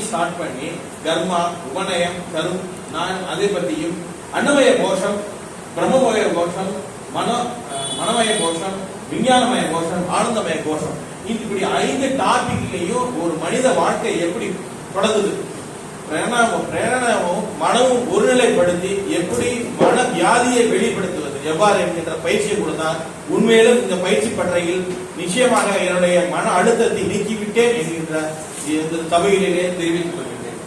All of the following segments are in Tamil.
ஸ்டார்ட் பண்ணி கர்மா, உபநயம், கரும், நான் அதை பற்றியும், அன்னமய கோஷம், பிரம்மமய கோஷம், மனமய கோஷம், விஞ்ஞானமய கோஷம், ஆனந்தமய கோஷம், இப்படி 5 டாபிக்லையும் ஒரு மனித வாழ்க்கை எப்படி தொடங்குது, பிரேரணமும் மனமும் ஒருநிலைப்படுத்தி எப்படி மன வியாதியை வெளிப்படுத்துவது எவ்வாறு என்கின்ற பயிற்சியை கொடுத்தால் உண்மையிலும் இந்த பயிற்சி பற்றையில் நிச்சயமாக என்னுடைய மன அழுத்தத்தை நீக்கிவிட்டேன் என்கின்ற இந்த சபையிலே தெரிவித்துக் கொள்கிறேன்.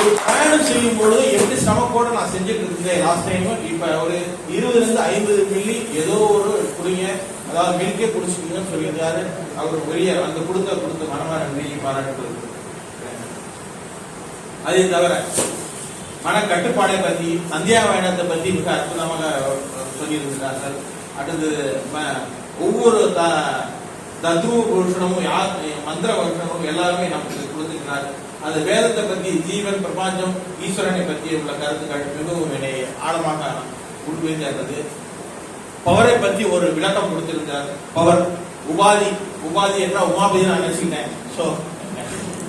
ஒரு பயணம் செய்யும் பொழுது எப்படி சிரமத்தோட நான் செஞ்சுட்டு இருந்தேன் லாஸ்ட் டைம். இப்ப ஒரு 20-50 மில்லி ஏதோ ஒரு குடிங்க, அதாவது மில்கே குடிச்சுக்கணும்னு சொல்லியிருக்காரு. அவர் பெரிய அந்த கொடுத்த மனமான நன்றி பாராட்டுகிறது. அதை தவிர மன கட்டுப்பாடை பற்றி, சந்தியாவயனத்தை பற்றி மிக அற்புதமாக சொல்லியிருக்கிறார்கள். அடுத்தது ஒவ்வொரு தத்துவ புருஷனமும் மந்திர வருஷனமும் எல்லாருமே நமக்கு கொடுத்திருக்கிறார். அந்த வேதத்தை பற்றி, ஜீவன், பிரபஞ்சம், ஈஸ்வரனை பற்றி உள்ள கருத்துக்கள் மிகவும் என்னை ஆழமாக உள்வைத்திருந்தது. பவரை பற்றி ஒரு விளக்கம் கொடுத்திருந்தார். பவர் உபாதி என்றால் உமாபதி நான் நினைச்சுக்கிட்டேன்.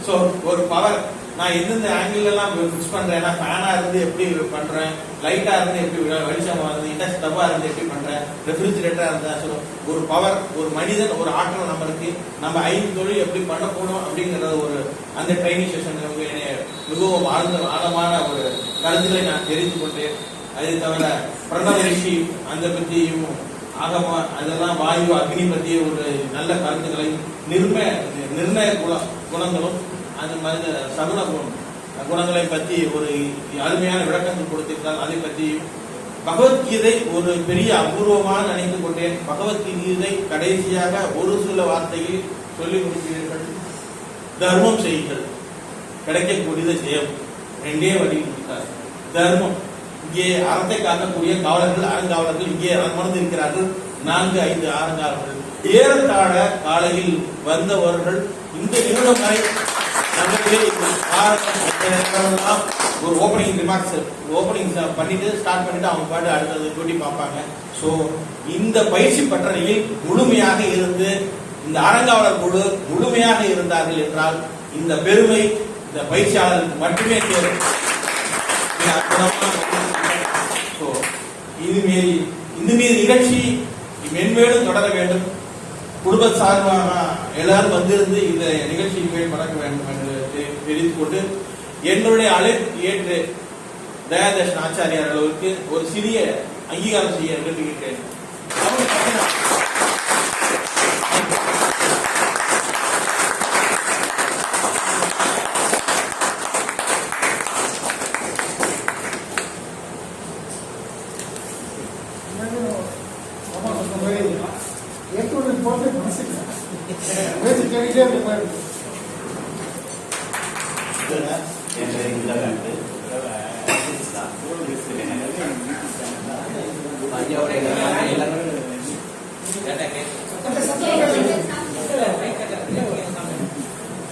ஸோ ஒரு பவர் நான் எந்தெந்த ஆங்கிள் எல்லாம் ஃபிக்ஸ் பண்றேன், ஃபேனா இருந்து எப்படி பண்றேன், லைட்டா இருந்து எப்படி வெளிச்சம் வருது, இண்டக்ஷன் ஸ்டவ்வா இருந்து எப்படி பண்றேன், ரெஃப்ரிஜிரேட்டரா இருந்தா ஒரு பவர், ஒரு மனிதன், ஒரு ஆற்றல் நம்மளுக்கு, நம்ம 5 தொழில் எப்படி பண்ணக்கூடும் அப்படிங்கிற ஒரு அந்த ட்ரைனிங் செஷன் மிகவும் ஆழமான ஒரு கருத்துக்களை நான் தெரிந்து கொண்டேன். அதை தவிர பிரணவ ரிஷி அந்த பற்றியும் ஆகமா அதெல்லாம் வாயு அக்னி பற்றிய ஒரு நல்ல கருத்துக்களை, நிர்ணய குணங்களும் அந்த மாதிரி சகுன குணங்களை பற்றி ஒரு அருமையான விளக்கங்கள் கொடுத்திருந்தால் அதை பற்றியும், பகவத்கீதை ஒரு பெரிய அபூர்வமான நினைத்துக் கொண்டேன். பகவத்கீதை கடைசியாக ஒரு சில வார்த்தையில் சொல்லிக் கொடுக்கிறீர்கள். தர்மம் செய்யுங்கள், கிடைக்கக்கூடியதை செய்யும். 2 வழி கொடுத்தார். தர்மம், இங்கே அறத்தை காக்கக்கூடிய காவலர்கள், அறங்காவலர்கள் இங்கே அமர்ந்து இருக்கிறார்கள். 4-5 அறங்காவலர்கள் ஏறத்தாழ காலையில் வந்தவர்கள் இந்த நிமிடம் வரை ஒரு ஓபனிங் ரிமார்க்ஸ் பண்ணிட்டு ஸ்டார்ட் பண்ணிட்டு அவங்க பாட்டு அடுத்தது கூட்டி பார்ப்பாங்க. ஸோ இந்த பயிற்சி பட்டறையில் முழுமையாக இருந்து இந்த அறங்காவலர் குழு முழுமையாக இருந்தார்கள் என்றால் இந்த பெருமை இந்த பயிற்சியாளருக்கு மட்டுமே தேவை. இந்த நிகழ்ச்சி மென்மேலும் தொடர வேண்டும். குடும்ப சார்பாக எல்லாரும் வந்திருந்து இந்த நிகழ்ச்சியை பறக்க வேண்டும் என்று தெரிவித்துக் கொண்டு என்னுடைய அழைப்பு ஏற்று தயாதர்ஷன் ஆச்சாரியார் அளவுக்கு ஒரு சிறிய அங்கீகாரம் செய்ய விரும்புகின்றேன்.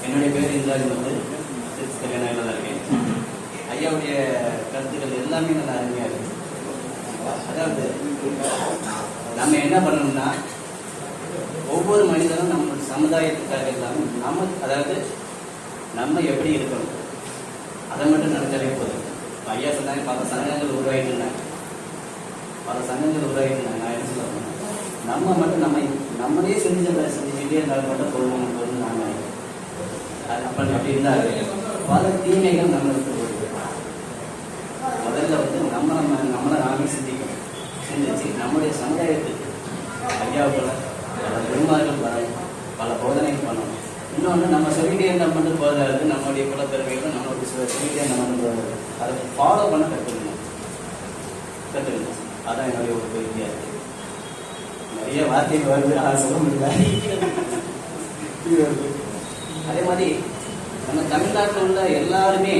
என்னுடைய பேர் இந்திராஜ் வந்து கல்யாணம் இருக்கேன். ஐயாவுடைய கருத்துக்கள் எல்லாமே நல்லா அருமையா இருக்கு. அதாவது நம்ம என்ன பண்ணணும்னா ஒவ்வொரு மனிதனும் நம்ம சமுதாயத்துக்காக இல்லாமல் நம்ம எப்படி இருக்கணும் அதை மட்டும் நினைச்சாலே போதும். ஐயா சொன்னாங்க பல சங்கங்கள் உருவாகிட்டு இருந்தாங்க. நான் என்ன சொல்லுவேன், நம்ம மட்டும் நம்மளே செஞ்சுட்டே இருந்தாலும் மட்டும் பொருள் நான் நினைக்கிறேன். அப்படி இருந்தாரு பல தீமைகள் நம்மளுக்கு முதல்ல வந்து நம்மளை நாமே சிந்திக்கணும். சிந்திச்சு நம்முடைய சமுதாயத்துக்கு ஐயாவுக்குள்ள பல பெருமார்கள் பல போதனைகள் பண்ணணும். இன்னொன்று நம்ம சொல்லிட்டே இருந்தால் மட்டும் போதாது, நம்மளுடைய குலத்திறமைகளும் நம்மளுடைய சொல்லிட்டே நம்ம அதை ஃபாலோ பண்ண கற்றுக்கணும். அதான் என்னுடைய ஒரு பெரிய நிறைய வார்த்தைகள் வருது, சொல்ல முடியல. அதே மாதிரி நம்ம தமிழ்நாட்டில் உள்ள எல்லாருமே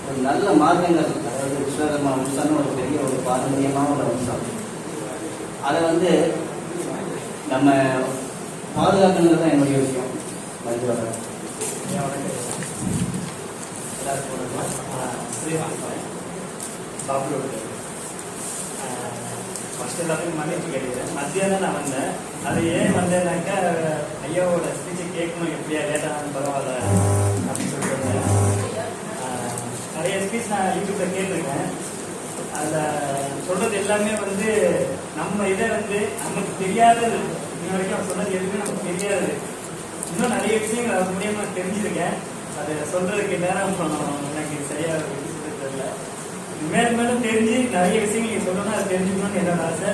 ஒரு நல்ல மார்க்கங்கள், அதாவது விஸ்வகர்மா வம்சம்னு ஒரு பெரிய ஒரு பாரம்பரியமான ஒரு வம்சம். அதை வந்து நம்ம பாதுகாக்கணுங்கிறது தான் என்னுடைய விஷயம். ஃபஸ்ட் எல்லாத்துக்கும் மன்னிப்பு கேட்டுக்கிறேன். மத்தியானம் நான் வந்தேன். அது ஏன் வந்தேன்னாக்கா ஐயாவோட ஸ்பீச்சை கேட்கணும், எப்படியா லேட்டாக பரவாயில்ல அப்படின்னு சொல்லிட்டு வந்தேன். நிறைய ஸ்பீச் நான் யூடியூப்பில் கேட்டிருக்கேன். அதில் சொல்கிறது எல்லாமே வந்து நம்ம இதை வந்து நமக்கு தெரியாதது, இன்ன வரைக்கும் அவர் சொன்னது எதுவுமே நமக்கு தெரியாது. இன்னும் நிறைய விஷயங்கள் அது மூலியமாக நான் தெரிஞ்சிருக்கேன். அதை சொல்கிறதுக்கு நேரம் எனக்கு சரியாக சொல்ல தெரியல. மேலும் மேலும் தெரிஞ்சு நிறைய விஷயங்கள் நீங்கள் சொல்லணும், அதை தெரிஞ்சுக்கணும்னு என்னோட ஆசை.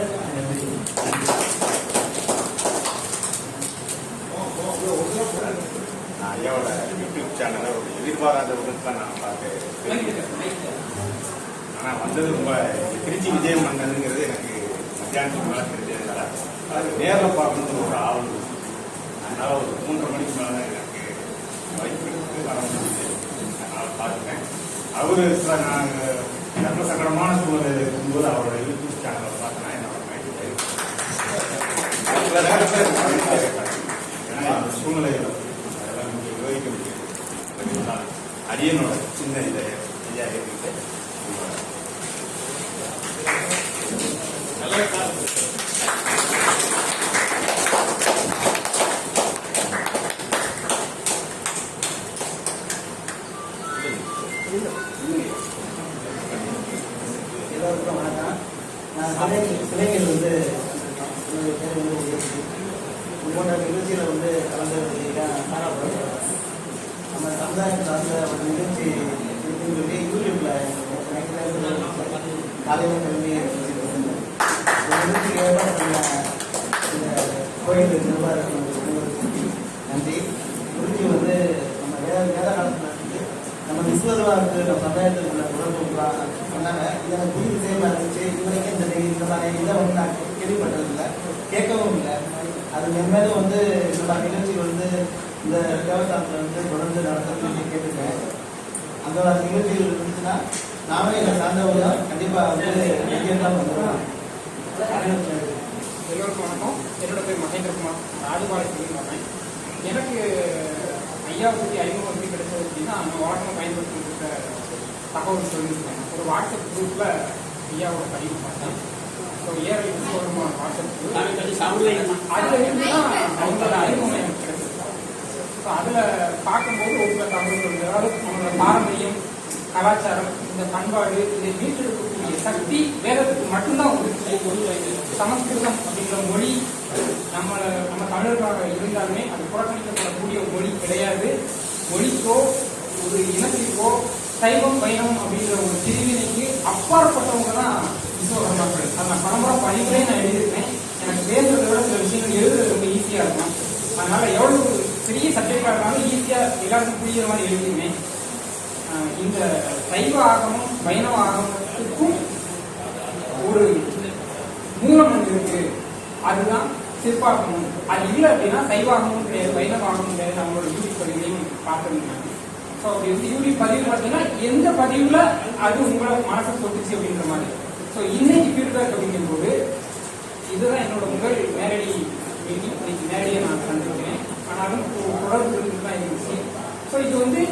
நான் ஐயாவோட யூடியூப் சேனலை ஒரு எதிர்பாராத விதத்தில் நான் பார்த்தேன். ஆனால் வந்தது ரொம்ப திருச்சி விஜயம் வந்ததுங்கிறது எனக்கு மத்தியானத்துக்கு மேலே தெரிஞ்சதுனால அது நேரில் பார்க்கணுன்னு ஒரு ஆவல். அதனால ஒரு 3:30 மணிக்கு மேலே தான் எனக்கு வாய்ப்பு எடுத்து வர முடியுது. அதனால் பார்த்துட்டேன். அவர் நான் ரொம்ப சங்கடமான சூழ்நிலை இருக்கும்போது அவரோட யூடியூப் சேனலை பார்த்தேன்னா என்னோட மைண்ட் ஏன்னா அந்த சூழ்நிலைகளை அதெல்லாம் நீங்கள் யோசிக்க முடியாது. அரியனோட சின்ன இதை ஐயா ஏற்றிட்டு எல்லோருக்கும் வணக்கம். நான் சிலைகள் வந்து என்னுடைய பேர் வந்து உயர்ச்சி போன்ற நிகழ்ச்சியில் வந்து கலந்துதான் காணப்படுறேன். நம்ம சமுதாயம் சார்ந்த ஒரு நிகழ்ச்சி இருக்குன்னு சொல்லி யூடியூப்பில் காலையில் கிளம்பி நிகழ்ச்சிக்கு இந்த கோயில் நிர்வாகத்துக்கு நன்றி. குறிச்சி வந்து நம்ம வேத காலத்தில் நம்ம விஸ்வதர்வாவுக்கு நம்ம சமுதாயத்துக்குள்ள உணர்வு சொன்னாங்க. இதை புதிய விஷயமா இருந்துச்சு. இதுவரைக்கும் இந்த மாதிரி இதை வந்து நான் கேள்விப்பட்டதில்லை, கேட்கவும் இல்லை. அது மென்மேலும் வந்து இந்த மாதிரி நிகழ்ச்சிகள் வந்து இந்த தேவஸ்தானத்தில் வந்து தொடர்ந்து நடத்துறது கேட்டிருக்கேன். அந்த மாதிரி நிகழ்ச்சிகள் இருந்துச்சுன்னா நாமே என்னை சார்ந்தவங்க கண்டிப்பாக வந்து வெளியெல்லாம் வந்துடுவோம். எல்லோருக்கும் வணக்கம். என்னோட பேர் மகேந்திரகுமார், ராஜபாளையத்தில் வரேன். எனக்கு ஐயாவை பற்றி அறிமுகம் எப்படி கிடைச்சது அப்படின்னா, நம்ம வழக்கமாக பயன்படுத்திட்டு இருக்க தகவல் சொல்லியிருக்காங்க. ஒரு வாட்ஸ்அப் குரூப்பில் ஐயாவோட பதிவு பார்த்தேன். So AR Vishwakarma WhatsApp group, அதில் இருந்துன்னா அவங்களோட அறிமுகம் எனக்கு கிடைச்சது. ஸோ அதில் பார்க்கும்போது ஒவ்வொரு தகவல்கள், அதாவது நம்மளோட பாரம்பரியம், கலாச்சாரம், இந்த பண்பாடு, இதை மீட்டெடுக்கக்கூடிய சக்தி வேதத்துக்கு மட்டும்தான் உண்டு. சமஸ்கிருதம் அப்படிங்கிற மொழி நம்ம தமிழர்களாக இருந்தாலுமே அது புறக்கணிக்கப்படக்கூடிய மொழி கிடையாது. மொழிக்கோ ஒரு இனத்திற்கோ சைவம் வைணவம் அப்படிங்கிற ஒரு பிரிவினைக்கு அப்பாற்பட்டவங்க தான் விஸ்வகர்மாக்கள். அது நான் பரம்பரை பதிவுகளே நான் எழுதியிருக்கேன். எனக்கு வேறுறதை விட சில விஷயங்கள் எழுதுறது ரொம்ப ஈஸியாக இருக்கும். அதனால எவ்வளவு பெரிய சப்ஜெக்டாக இருந்தாலும் ஈஸியாக எல்லாருக்கும் புரியுற மாதிரி எழுதியிருந்தேன். இந்த சைவ ஆகமும் வைணவ ஆகமத்துக்கும் ஒரு மூலம் ஒன்று இருக்கு, அதுதான் சிற்பாகமும். அது இல்லை அப்படின்னா சைவாகமும் கிடையாது, வைணவ ஆகமும் கிடையாது. நம்மளோட யூடியூப் பதிவுலையும் பார்த்துருந்தாங்க. ஸோ அப்படி வந்து யூடியூப் பதிவு பார்த்தீங்கன்னா எந்த பதிவுல அது உங்களை மனசை தொட்டுச்சு அப்படின்ற மாதிரி. ஸோ இன்னைக்கு ஃபீட்பேக் அப்படிங்கும்போது இதுதான் என்னோட முதல் நேரடி மீட்டிங். இன்னைக்கு நேரடியை நான் கண்டிருக்கிறேன், ஆனாலும் தொடர்பு தான் இருந்துச்சு. ஸோ இது வந்து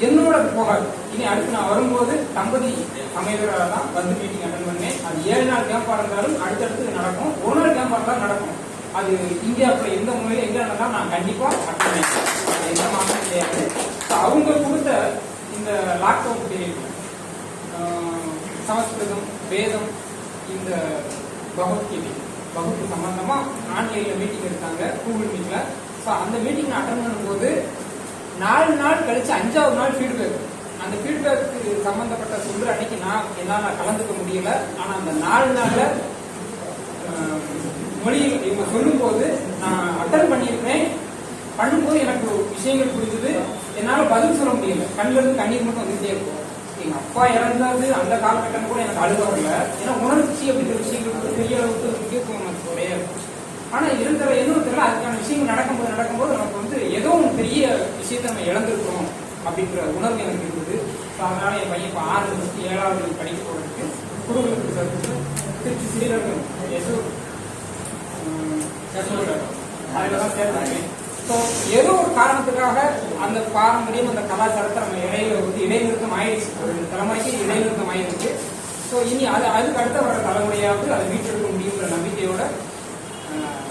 என்னோட போகாது. இனி அடுத்து நான் வரும்போது தம்பதி அமைவராக தான் வந்து மீட்டிங் அட்டன் பண்ணேன். அது 7 நாள் கேம்பாக இருந்தாலும் அடுத்தடுத்து நடக்கும். ஒரு நாள் கேம்பாக இருந்தாலும் நடக்கும். அது இந்தியாவுக்குள்ள எந்த மூலையில் எங்கே நடந்தாலும் நான் கண்டிப்பாக அட்டன் பண்ணேன். எந்த மாற்றம் கிடையாது. அவங்க கொடுத்த இந்த லாக்டவுன் பீரியட் சமஸ்கிருதம், வேதம், இந்த பகவத்கீதை சம்பந்தமா ஆன்லைன்ல மீட்டிங் எடுத்தாங்க, கூகுள் மீட்ல. ஸோ அந்த மீட்டிங் அட்டன் பண்ணும்போது 4 நாள் கழிச்சு 5ஆவது நாள் ஃபீட்பேக். அந்த ஃபீட்பேக்கு சம்பந்தப்பட்ட சொல்ற அன்னைக்கு என்னால் கலந்துக்க முடியல. ஆனால் அந்த 4 நாள்ல மொழியில் இவங்க சொல்லும் போது நான் அட்டன் பண்ணியிருக்கேன். பண்ணும்போது எனக்கு விஷயங்கள் புரிஞ்சுது. என்னால் பதில் சொல்ல முடியல. கண்ணில் இருந்து கண்ணீர் மட்டும் வந்துட்டே இருக்கும். எங்க அப்பா இறந்தது அந்த காலகட்டம் கூட எனக்கு அழுக வரல. ஏன்னா உணர்ச்சி அப்படிங்கிற விஷயங்களுக்கு பெரிய அளவுக்கு முக்கியத்துவம் எனக்கு கிடையாது. ஆனா இருக்கிற எதுவும் தெரியல, அதுக்கான விஷயங்கள் நடக்கும்போது நமக்கு வந்து ஏதோ ஒரு பெரிய விஷயத்த நம்ம இழந்திருக்கிறோம் அப்படின்ற உணர்வு எனக்கு இருந்தது. அதனால என் பையன் இப்போ 6, 7வது படிக்க போறதுக்கு குடும்பத்துக்கு சர்வீஸ் திருச்சி ஸ்ரீரங்கம் அதில் தான் சேர்த்தாங்க. ஸோ ஏதோ ஒரு காரணத்துக்காக அந்த பாரம்பரியம், அந்த கலாச்சாரத்தை நம்ம இடையில வந்து இடைநிறுத்தம் ஆயிடுச்சு. ஒரு தலைமுறைக்கு இடைநிறுத்தம் ஆயிடுச்சு. ஸோ இனி அதுக்கு அடுத்த வர தலைமுறையாவது அதை மீட்டெடுக்க முடியுங்கிற நம்பிக்கையோட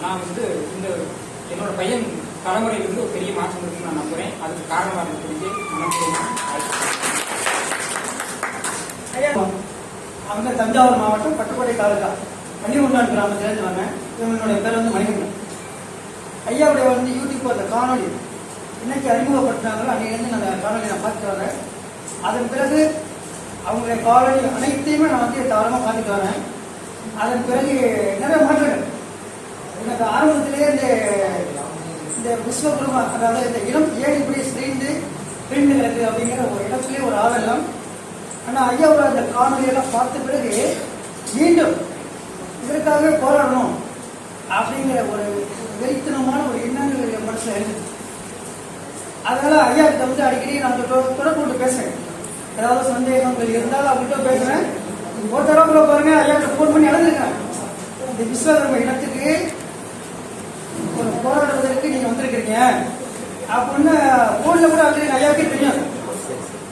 நான் வந்து இந்த என்னோட பையன் தலைமுறையில் வந்து ஒரு பெரிய மாற்றம் இருக்குன்னு நான் நம்புறேன். அதுக்கு காரணமாக இருக்கிறது அவங்க தஞ்சாவூர் மாவட்டம் பட்டுக்கோட்டை தாலுகா பள்ளிகுண்டான் கிராமத்திலேருந்து வரேன். இவங்களுடைய பேர் வந்து மணிகண்டன். ஐயாவுடைய வந்து யூடியூப் அந்த காணொலி இன்னைக்கு அறிமுகப்படுத்தினாங்களோ அன்னையிலேருந்து நான் அந்த காணொலி நான் பார்த்துட்டு வரேன். அதன் பிறகு அவங்களுடைய காணொலி அனைத்தையுமே நான் வந்து தாராளமாக பார்த்துட்டு வரேன். அதன் பிறகு நிறைய மாற்றங்கள் எனக்கு ஆரம்பத்திலேயே இந்த விஸ்வகுருமா, அதாவது இந்த இடம் ஏன் இப்படி சிரிந்து பிரிந்து கிடக்கு அப்படிங்கிற ஒரு இடத்துலேயே ஒரு ஆவெல்லாம். ஆனால் ஐயாவோட அந்த காணொலியெல்லாம் பார்த்த பிறகு மீண்டும் இதற்காகவே போராடணும் அப்படிங்கிற ஒரு வெறித்தனமான ஒரு எண்ணங்கள் என் மனசில் இருந்துச்சு. அதனால ஐயா கிட்ட வந்து அடிக்கடி நான் தொடர்பு கொண்டு பேசுறேன். ஏதாவது சந்தேகங்கள் இருந்தாலும் அவங்கள்ட்ட பேசுறேன். ஒரு தடவை பாருங்க, ஐயா கிட்ட ஃபோன் பண்ணி அழுதுருக்கேன். இந்த விஸ்வகர்ம இடத்துக்கு ஒரு போராடுவதற்கு நீங்க வந்திருக்கிறீங்க அப்படின்னு போன்ல கூட அழுது ஐயாவுக்கே தெரியும்.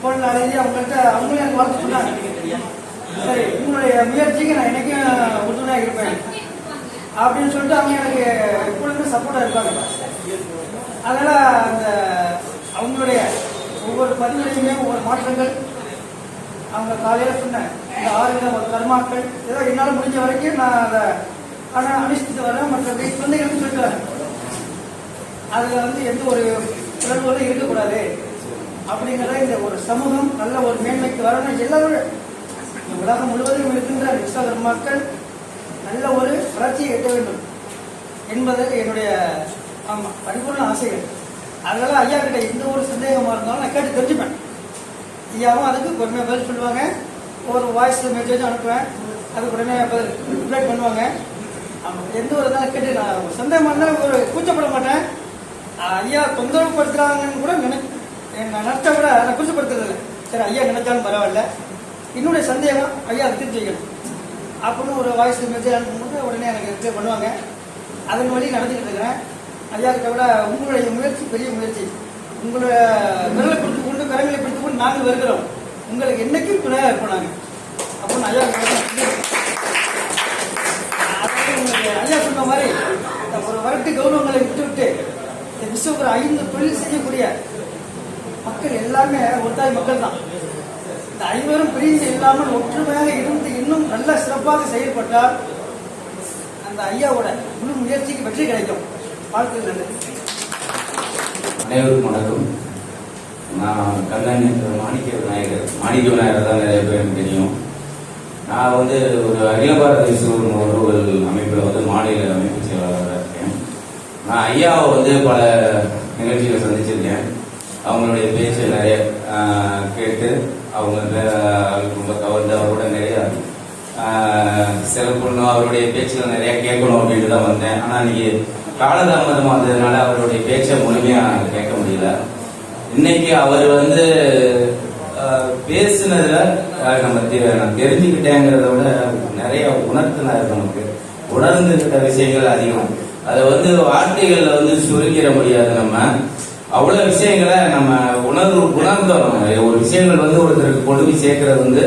போன்ல அழுதி அவங்கள்ட்ட அவங்களே எனக்கு வாழ்த்து சொன்னாங்க. சரி, உங்களுடைய முயற்சிக்கு நான் என்னைக்கும் உறுதுணையாக இருப்பேன் அப்படின்னு சொல்லிட்டு அவங்க எனக்கு எப்பொழுதுமே சப்போர்ட்டா இருப்பாங்க. அதனால அந்த அவங்களுடைய ஒவ்வொரு பதிவுலையுமே ஒவ்வொரு மாற்றங்கள் அவங்க காலையில சொன்ன இந்த 6 வித கர்மாக்கள் ஏதோ என்னால் முடிஞ்ச வரைக்கும் நான் அதை அனுஷ்டித்து வரேன். மற்ற குழந்தைகளுக்கு சொல்லிட்டு வரேன். அதுல வந்து எந்த ஒரு உணர்வுகளும் இருக்கக்கூடாது அப்படிங்கிறத இந்த ஒரு சமூகம் நல்ல ஒரு மேன்மைக்கு வரணும். எல்லாரும் உலகம் முழுவதும் இருக்கின்ற விஸ்வகர்மாக்கள் நல்ல ஒரு வளர்ச்சியை எட்ட வேண்டும் என்பது என்னுடைய பரிபூர்ண ஆசைகள். அதனால ஐயா கிட்ட எந்த ஒரு சந்தேகமா இருந்தாலும் நான் கேட்டு தெரிஞ்சுப்பேன். ஐயாவும் அதுக்கு பொறுமையாக பதில் சொல்லுவாங்க. ஒரு வாய்ஸ் மெசேஜ் அனுப்புவேன், அதுக்கு உடனே ரிப்ளை பண்ணுவாங்க. எந்த ஒரு இதாக கேட்டு நான் சந்தேகமாக இருந்தாலும் ஒரு கூச்சப்பட மாட்டேன். ஐயா தொந்தரவு படுத்துறாங்கன்னு கூட நினைச்சா கூட நான் கூச்சப்படுத்துறது. சரி, ஐயா நினைச்சாலும் பரவாயில்ல, என்னுடைய சந்தேகம் ஐயா அதை திருச்சி வைக்கணும் அப்படின்னு ஒரு வாய்ஸ் மெசேஜ் அனுப்பும்போது உடனே எனக்கு ரிப்ளை பண்ணுவாங்க. அதன் வழி நடந்துக்கிட்டு இருக்கிறேன். ஐயா கிட்ட விட உங்களுடைய முயற்சி பெரிய முயற்சி. உங்களுடைய விரலை பிடித்து கொண்டு கரங்களை பிடித்து கொண்டு நாங்கள் வருகிறோம், உங்களுக்கு என்னைக்கும் துணையாக இருப்போம் நாங்கள் அப்படின்னு ஐயா ஐயா சொன்ன மாதிரி ஒரு வரட்டு கௌரவங்களை விட்டுவிட்டு இந்த விஸ்வகர் 5 தொழில் செய்யக்கூடிய மக்கள் எல்லாமே ஒருத்தாய் மக்கள் தான். இந்த 5 பிரிந்து இல்லாமல் ஒற்றுமையாக இருந்து இன்னும் நல்ல சிறப்பாக செயல்பட்டால் அந்த ஐயாவோட முழு முயற்சிக்கு வெற்றி கிடைக்கும். வாழ்த்துக்கள். அனைவருக்கும் வணக்கம். நான் கண்ணன் மாணிக்க விநாயகர் தான் நிறைய பேருக்கு தெரியும். நான் வந்து ஒரு அகில பாரத விஸ்வகர்ம உறவுகள் அமைப்பில் வந்து மாநில அமைப்பு செயலாளராக இருக்கேன். நான் ஐயாவை வந்து பல நிகழ்ச்சிகளை சந்திச்சிருக்கேன். அவங்களுடைய பேச்சு நிறைய கேட்டு அவங்க ரொம்ப கவர்ந்து அவரோட நிறைய சிறப்புணும் அவருடைய பேச்சுகள் நிறைய கேட்கணும் அப்படின்ட்டு தான் வந்தேன். ஆனால் இன்னைக்கு காலதாமதம் வந்ததுனால அவருடைய பேச்சை முழுமையாக கேட்க முடியல. இன்னைக்கு அவர் வந்து பேசுனதுல நான் தெரிஞ்சுக்கிட்டேங்கிறத விட நிறைய உணர்த்தினார். நமக்கு உணர்ந்துகிட்ட விஷயங்கள் அதிகம். அதை வந்து வார்த்தைகள்ல வந்து சுருங்கிட முடியாது. நம்ம அவ்வளவு விஷயங்களை நம்ம உணர்ந்தோம். ஒரு விஷயங்கள் வந்து ஒருத்தருக்கு கொண்டு போய் சேர்க்கறது வந்து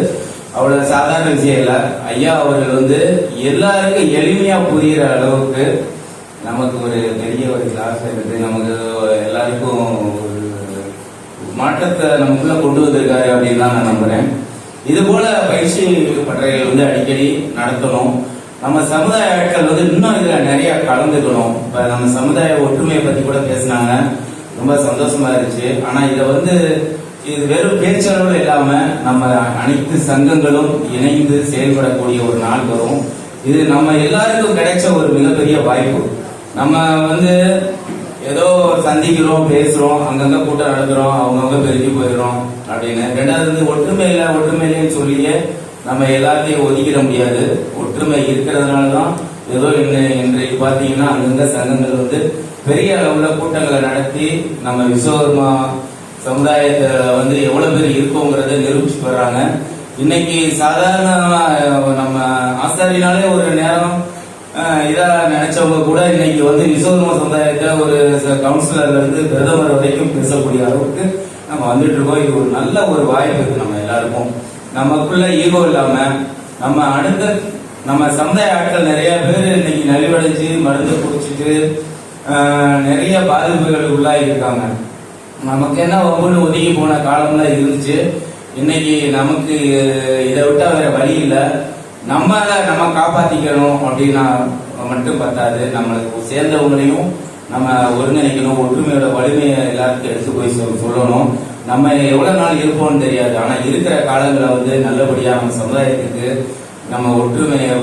அவ்வளவு சாதாரண விஷயம் இல்லை. ஐயா அவர்கள் வந்து எல்லாருக்கும் எளிமையா புரிகிற அளவுக்கு நமக்கு ஒரு பெரிய ஒரு கிளாஸ் எடுத்து நமக்கு எல்லாருக்கும் ஒரு மாற்றத்தை நமக்குள்ள கொண்டு வந்திருக்காரு அப்படின்னு தான் நான் நம்புறேன். இது போல பயிற்சி பட்டறைகள் வந்து அடிக்கடி நடத்தணும். நம்ம சமுதாய ஆட்கள் வந்து இன்னும் இதுல நிறைய கலந்துக்கணும். இப்ப நம்ம சமுதாய ஒற்றுமையை பத்தி கூட பேசினாங்க, ரொம்ப சந்தோஷமா இருந்துச்சு. ஆனா இதை வந்து இது வெறும் பேச்சளவில் இல்லாம நம்ம அனைத்து சங்கங்களும் இணைந்து செயல்படக்கூடிய ஒரு நாள் வரும். இது நம்ம எல்லாருக்கும் கிடைச்ச ஒரு மிகப்பெரிய வாய்ப்பு. நம்ம வந்து ஏதோ சந்திக்கிறோம், பேசுறோம், அங்கங்க கூட்டம் நடத்துறோம், அவங்கவுங்க பெருகி போயிடும் அப்படின்னு. ரெண்டாவது வந்து ஒற்றுமையிலேன்னு சொல்லியே நம்ம எல்லாத்தையும் ஒதுக்கிட முடியாது. ஒற்றுமை இருக்கிறதுனாலதான் ஏதோ இன்றைக்கு பாத்தீங்கன்னா அங்கங்க சங்கங்கள் வந்து பெரிய அளவுல கூட்டங்களை நடத்தி நம்ம விஸ்வகர்மா சமுதாயத்தை வந்து எவ்வளவு பேர் இருக்கோங்கிறத நிரூபிச்சு வர்றாங்க. இன்னைக்கு சாதாரண நம்ம ஆசாரினாலே ஒரு நேரம் இதா நினைச்சவங்க கூட இன்னைக்கு வந்து விஸ்வகர்மா சமுதாயத்தை ஒரு கவுன்சிலர்ல இருந்து பிரதமர் வரைக்கும் பேசக்கூடிய அளவுக்கு நம்ம வந்துட்டு இருக்கோம். இது ஒரு நல்ல ஒரு வாய்ப்பு இருக்கு நம்ம எல்லாருக்கும். நமக்குள்ள ஈகோ இல்லாம நம்ம அடுத்த நம்ம சமுதாய ஆட்கள் நிறைய பேர் இன்னைக்கு நலிவடைஞ்சு மருந்து குடிச்சிட்டு நிறைய பாதிப்புகள் உள்ளாகி இருக்காங்க. நமக்கு என்ன ஒவ்வொன்று ஒதுங்கி போன காலம்லாம் இருந்துச்சு. இன்னைக்கு நமக்கு இதை விட்டா வேற வழி இல்லை. நம்ம காப்பாத்திக்கணும் அப்படின்னா மட்டும் பத்தாது, நம்மளுக்கு சேர்ந்தவங்களையும் நம்ம ஒருங்கிணைக்கணும். ஒற்றுமையோட வலிமையை எல்லாருக்கும் எடுத்து போய் சொல்லணும். நம்ம எவ்வளவு நாள் இருப்போம்னு தெரியாது, ஆனா இருக்கிற காலங்களை நல்லபடியா நம்ம சமுதாயத்துக்கு நம்ம ஒற்றுமையை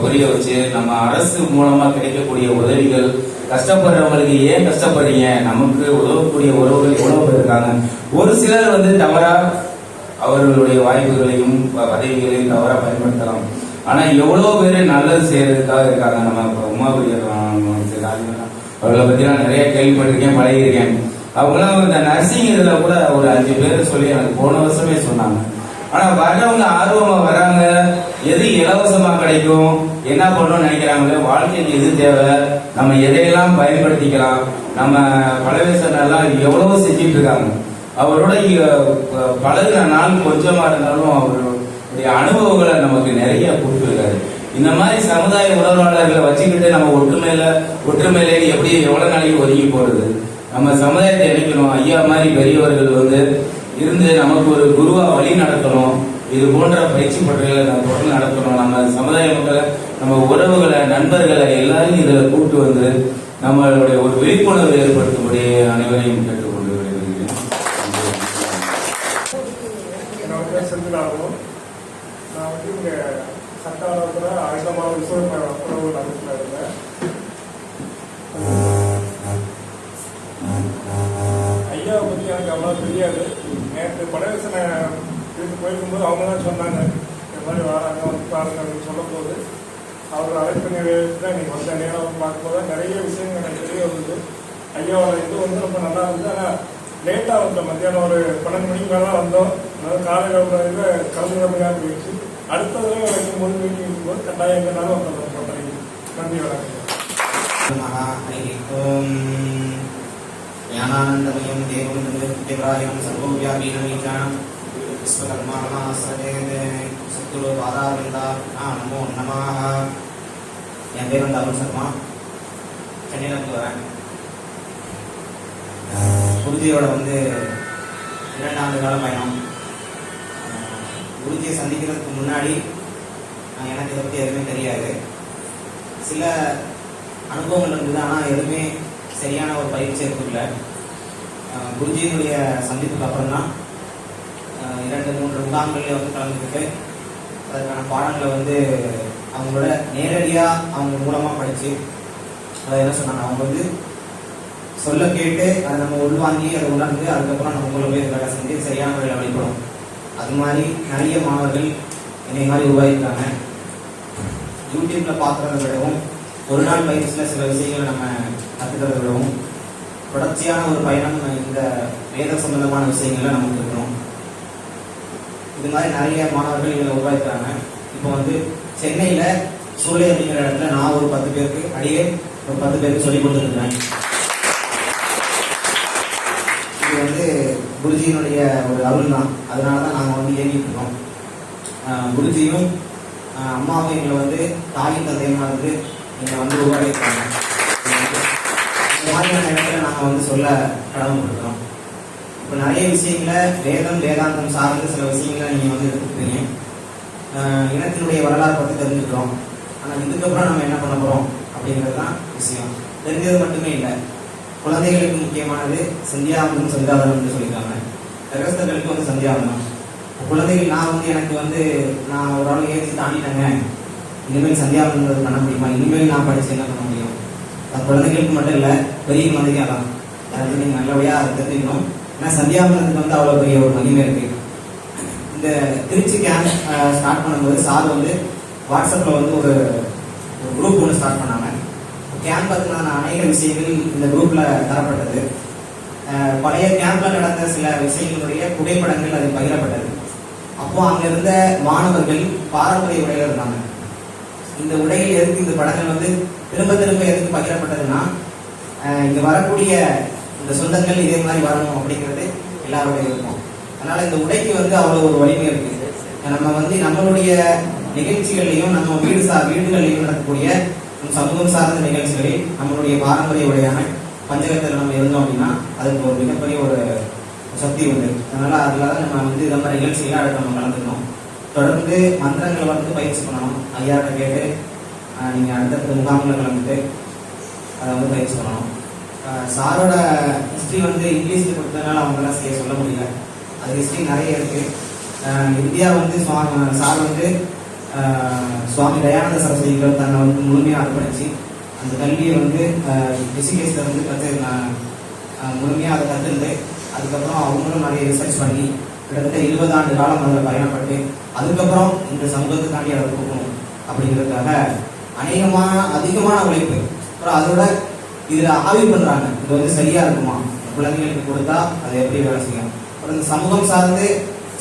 புரிய வச்சு நம்ம அரசு மூலமா கிடைக்கக்கூடிய உதவிகள், கஷ்டப்படுறவங்களுக்கு ஏன் கஷ்டப்படுறீங்க, நமக்கு உதவக்கூடிய உறவுகள் எவ்வளவு பேர் இருக்காங்க. ஒரு சிலர் தவறா அவர்களுடைய வாய்ப்புகளையும் பதவிகளையும் தவறா பயன்படுத்தலாம். ஆனா எவ்வளவு பேர் நல்லது செய்யறதுக்காக இருக்காங்க. நம்ம உமாபுரி அவர்களை பத்தி நான் நிறைய கேள்விப்பட்டிருக்கேன், பழகிருக்கேன். அவங்களாம் இந்த நர்சிங் இதுல கூட ஒரு 5 பேர் சொல்லி எனக்கு போன வருஷமே சொன்னாங்க. ஆனா வர்றவங்க ஆர்வமா வராங்க, எது இலவசமா கிடைக்கும், என்ன பண்ணணும்னு நினைக்கிறாங்களே, வாழ்க்கைக்கு எது தேவை, நம்ம எதையெல்லாம் பயன்படுத்திக்கலாம், நம்ம பழவேசனெல்லாம் எவ்வளவு செஞ்சிட்டு இருக்காங்க. அவரோட பழகின நாள் கொஞ்சமா இருந்தாலும் அவருடைய அனுபவங்களை நமக்கு நிறைய கொடுத்துருக்காரு. இந்த மாதிரி சமுதாய உணர்வாளர்களை வச்சுக்கிட்டு நம்ம ஒற்றுமையிலே எப்படி எவ்வளவு நாளைக்கு ஒதுங்கி போறது. நம்ம சமுதாயத்தை இணைக்கணும். ஐயா மாதிரி பெரியவர்கள் இருந்து நமக்கு ஒரு குருவா வழி நடத்தணும். இது போன்ற பயிற்சி பட்டறைகளை நம்ம தொடர்ந்து நடத்தணும். நம்ம சமுதாய மக்களை, நம்ம உறவுகளை, நண்பர்களை எல்லாரையும் இதுல கூப்பிட்டு நம்மளுடைய ஒரு விழிப்புணர்வு ஏற்படுத்தும்படி அனைவரையும் கேட்டுக்கொண்டு வருகிறேன். நான் இங்க சட்டாளத்துல ஆயுதமாக உறவு நடத்திட்டு இருந்தேன். ஐயாவை பற்றி எனக்கு அவ்வளோ தெரியாது. நேற்று படவேசனை இதுக்கு போயிருக்கும்போது அவங்க தான் சொன்னாங்க, இந்த மாதிரி வராங்க பாருங்க அப்படின்னு சொல்லும் போது அவர் அழைப்பு நிறைவேற்றி நீங்கள் வந்த நேரம் பார்க்கும்போது நிறைய விஷயங்கள் எனக்கு தெரிய வந்தது. ஐயாவோட இது ரொம்ப நல்லா இருந்தது. ஆனால் லேட்டாக வந்தோம், மத்தியானம் ஒரு 12 மணிக்கு மேலே வந்தோம். அதாவது காலையில் இதில் கலந்துரமையாக போயிடுச்சு. அடுத்ததுல வைக்கும்போது மீட்டிங் இருக்கும்போது கட்டாயம் எங்கனாலும் பண்ணுறீங்க. நன்றி, வணக்கம். ஞானானந்தமயம் தேவம் நிர்வித்யபிராயம் சர்வவ்யாபீனமீஜானம் விஸ்வகர்மாணா சதேதே சத்குரு பாதாரவிந்தா நமோ நமஹ. என் பேர் அருண் சர்மா, சென்னையிலிருந்து வரேன். குருஜியோட 2 ஆண்டு கால பயணம். குருஜியை சந்திக்கிறதுக்கு முன்னாடி எனக்கு இதை பற்றி எதுவுமே தெரியாது. சில அனுபவங்கள் இருந்தது, ஆனால் எதுவுமே சரியான ஒரு பயிற்சி இருக்குல்ல. குருஜியினுடைய சந்திப்புக்கு அப்புறம் தான் 2-3 முகாம்கள்லேயே கலந்துக்கிட்டு அதுக்கான பாடங்களை அவங்களோட நேரடியாக அவங்க மூலமாக படித்து அதை என்ன சொன்னாங்க, அவங்க சொல்ல கேட்டு அதை நம்ம உள்வாங்கி அதை உணர்ந்து அதுக்கப்புறம் நம்ம உங்களை போய் வேலை செஞ்சு சரியான முறையில் வழிபடும். அது மாதிரி நிறைய மாணவர்கள் என்னை மாதிரி உருவாகிருக்காங்க. யூடியூப்ல பார்க்குறத விடவும் ஒரு நாள் பயிற்சியில் சில விஷயங்களை நம்ம கற்றுக்கிறத விடவும் தொடர்ச்சியான ஒரு பயணம் இந்த வேத சம்பந்தமான விஷயங்கள்ல நமக்கு இருக்கணும். இது மாதிரி நிறைய மாணவர்கள் இதில் உருவாக்கிட்டாங்க. இப்போ சென்னையில சூளை அப்படிங்கிற இடத்துல நான் ஒரு 10 பேருக்கு அடியே ஒரு 10 பேருக்கு சொல்லி கொடுத்துருக்கேன். இது குருஜியினுடைய ஒரு அருள் தான். அதனால தான் நாங்கள் இயங்கிட்டு இருக்கோம். குருஜியும் அம்மாவும் எங்களை தாயின் தந்தையமா எங்களை உருவாக்கியிருக்காங்க. இந்த மாதிரியான இடத்துல நாங்கள் சொல்ல கடமைப்பட்டுக்கிறோம். இப்போ நிறைய விஷயங்களை வேதாந்தம் சார்ந்து சில விஷயங்களை நீங்கள் எடுத்துக்கிறீங்க. இனத்தினுடைய வரலாறு பற்றி தெரிஞ்சுக்கிறோம். ஆனால் இதுக்கப்புறம் நம்ம என்ன பண்ண போகிறோம் அப்படிங்கிறது தான் விஷயம். தெரிஞ்சது மட்டுமே இல்லை, குழந்தைகளுக்கு முக்கியமானது சந்தியாவந்தம் சந்தியாவதனம் என்று சொல்லியிருக்காங்க. கிரகஸ்தர்களுக்கு சந்தியாவந்தனம். குழந்தைகள் நான் எனக்கு நான் ஒரு ஆள் ஏற்றி தாண்டிட்டேங்க, இனிமேல் சந்தியாவந்தம் பண்ண முடியுமா, இனிமேல் நான் படிச்சு என்ன பண்ண முடியும். அது குழந்தைகளுக்கு மட்டும் இல்லை, பெரிய குழந்தைங்க அதான் அது நீங்கள் நல்லபடியாக அதை தெரிஞ்சுக்கணும். ஏன்னா சந்தியாவந்தனத்துக்கு அவ்வளோ பெரிய ஒரு மகிமை இருக்கு. இந்த திருச்சி கேம்ப் ஸ்டார்ட் பண்ணும்போது சார் வாட்ஸ்அப்பில் ஒரு குரூப் ஒன்று ஸ்டார்ட் பண்ணாங்க. கேம்ப் அதுக்கான அநேக விஷயங்கள் இந்த குரூப்ல தரப்பட்டது. பழைய கேம்ப்ல நடந்த சில விஷயங்களுடைய புகைப்படங்கள் அது பகிரப்பட்டது. அப்போ அங்க இருந்த மாணவர்கள் பாரம்பரிய உடையில இருந்தாங்க. இந்த உடையில் எதுக்கு இந்த படங்கள் திரும்ப திரும்ப எதுக்கு பகிரப்பட்டதுன்னா, இங்க வரக்கூடிய இந்த சொந்தங்கள் இதே மாதிரி வரணும் அப்படிங்கிறது எல்லாருடைய இருக்கும். அதனால இந்த உடைக்கு அவ்வளவு ஒரு வலிமை இருக்கு. நம்ம நம்மளுடைய நிகழ்ச்சிகளையும் நம்ம வீடுகளிலையும் நடக்கக்கூடிய சமூகம் சார்ந்த நிகழ்ச்சிகளில் நம்மளுடைய பாரம்பரிய உடையான பஞ்சகத்தில் நம்ம இருந்தோம் அப்படின்னா அதுக்கு ஒரு மிகப்பெரிய ஒரு சக்தி உண்டு. அதனால அதுல தான் நம்ம வந்து இந்த மாதிரி நிகழ்ச்சிகளை அடுத்து நம்ம கலந்துக்கணும். தொடர்ந்து மந்திரங்களை வந்து பயிற்சி பண்ணணும். ஐயாட்ட கேட்டு நீங்க அடுத்தடுத்த முகாம்களை கலந்துட்டு அதை வந்து பயிற்சி பண்ணணும். சாரோட ஹிஸ்ட்ரி வந்து இங்கிலீஷ்ல கொடுத்ததுனால அவங்களாம் சரியா சொல்ல முடியல. அது ஹிஸ்ட்ரி நிறைய இருக்கு. இந்தியா வந்து சார் வந்து சுவாமி தயானந்த சரஸ்வதிகள் தன்னை வந்து முழுமையாக அர்ப்பணிச்சு அந்த கல்வியை வந்து ரிஷிகேஷ்ல வந்து முழுமையாக அதை கற்றுருந்து அதுக்கப்புறம் அவங்களும் நிறைய ரிசர்ச் பண்ணி கிட்டத்தட்ட 20 ஆண்டு காலம் அதில் பயணப்பட்டு அதுக்கப்புறம் இந்த சமூகத்துக்காண்டி அதை கொடுக்கணும் அப்படிங்கிறதுக்காக அதிகமான உழைப்பு. அப்புறம் அதோட இதில் ஆய்வு பண்ணுறாங்க. இது வந்து சரியா இருக்குமா, குழந்தைகளுக்கு கொடுத்தா அது எப்படி வேலை செய்யும். அப்புறம் இந்த சமூகம் சார்ந்து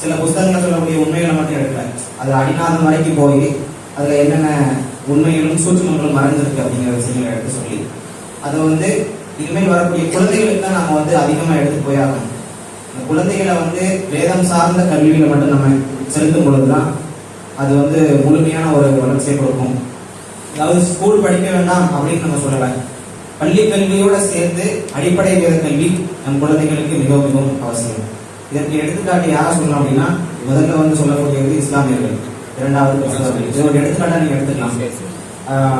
சில புத்தகங்கள் சொல்லக்கூடிய உண்மைகளை மட்டும் எடுக்கல, அது அடிநாதம் வரைக்கும் போய் அதில் என்னென்ன உண்மைகளும் சூட்சுமங்களும் மறைஞ்சிருக்கு அப்படிங்கிற விஷயங்களை எடுத்து சொல்லி அதை வந்து இனிமேல் வரக்கூடிய குழந்தைகளுக்கு தான் நம்ம வந்து அதிகமாக எடுத்து போயாகணும். இந்த குழந்தைகளை வந்து வேதம் சார்ந்த கல்வியில மட்டும் நம்ம செலுத்தும் பொழுதுதான் அது வந்து முழுமையான ஒரு வளர்ச்சியை கொடுக்கும். அதாவது ஸ்கூல் படிக்க வேண்டாம் அப்படின்னு நம்ம சொல்லலை, பள்ளி கல்வியோட சேர்ந்து அடிப்படை வேத கல்வி நம் குழந்தைகளுக்கு மிகவும் மிகவும் அவசியம். இதற்கு எடுத்துக்காட்டு யாரை சொல்லலாம் அப்படின்னா முதல்ல வந்து சொல்லக்கூடியது இஸ்லாமியர்கள், இரண்டாவது கிறிஸ்தவர்கள். இது ஒரு எடுத்துக்காட்டா நீங்க எடுத்துக்கலாம்.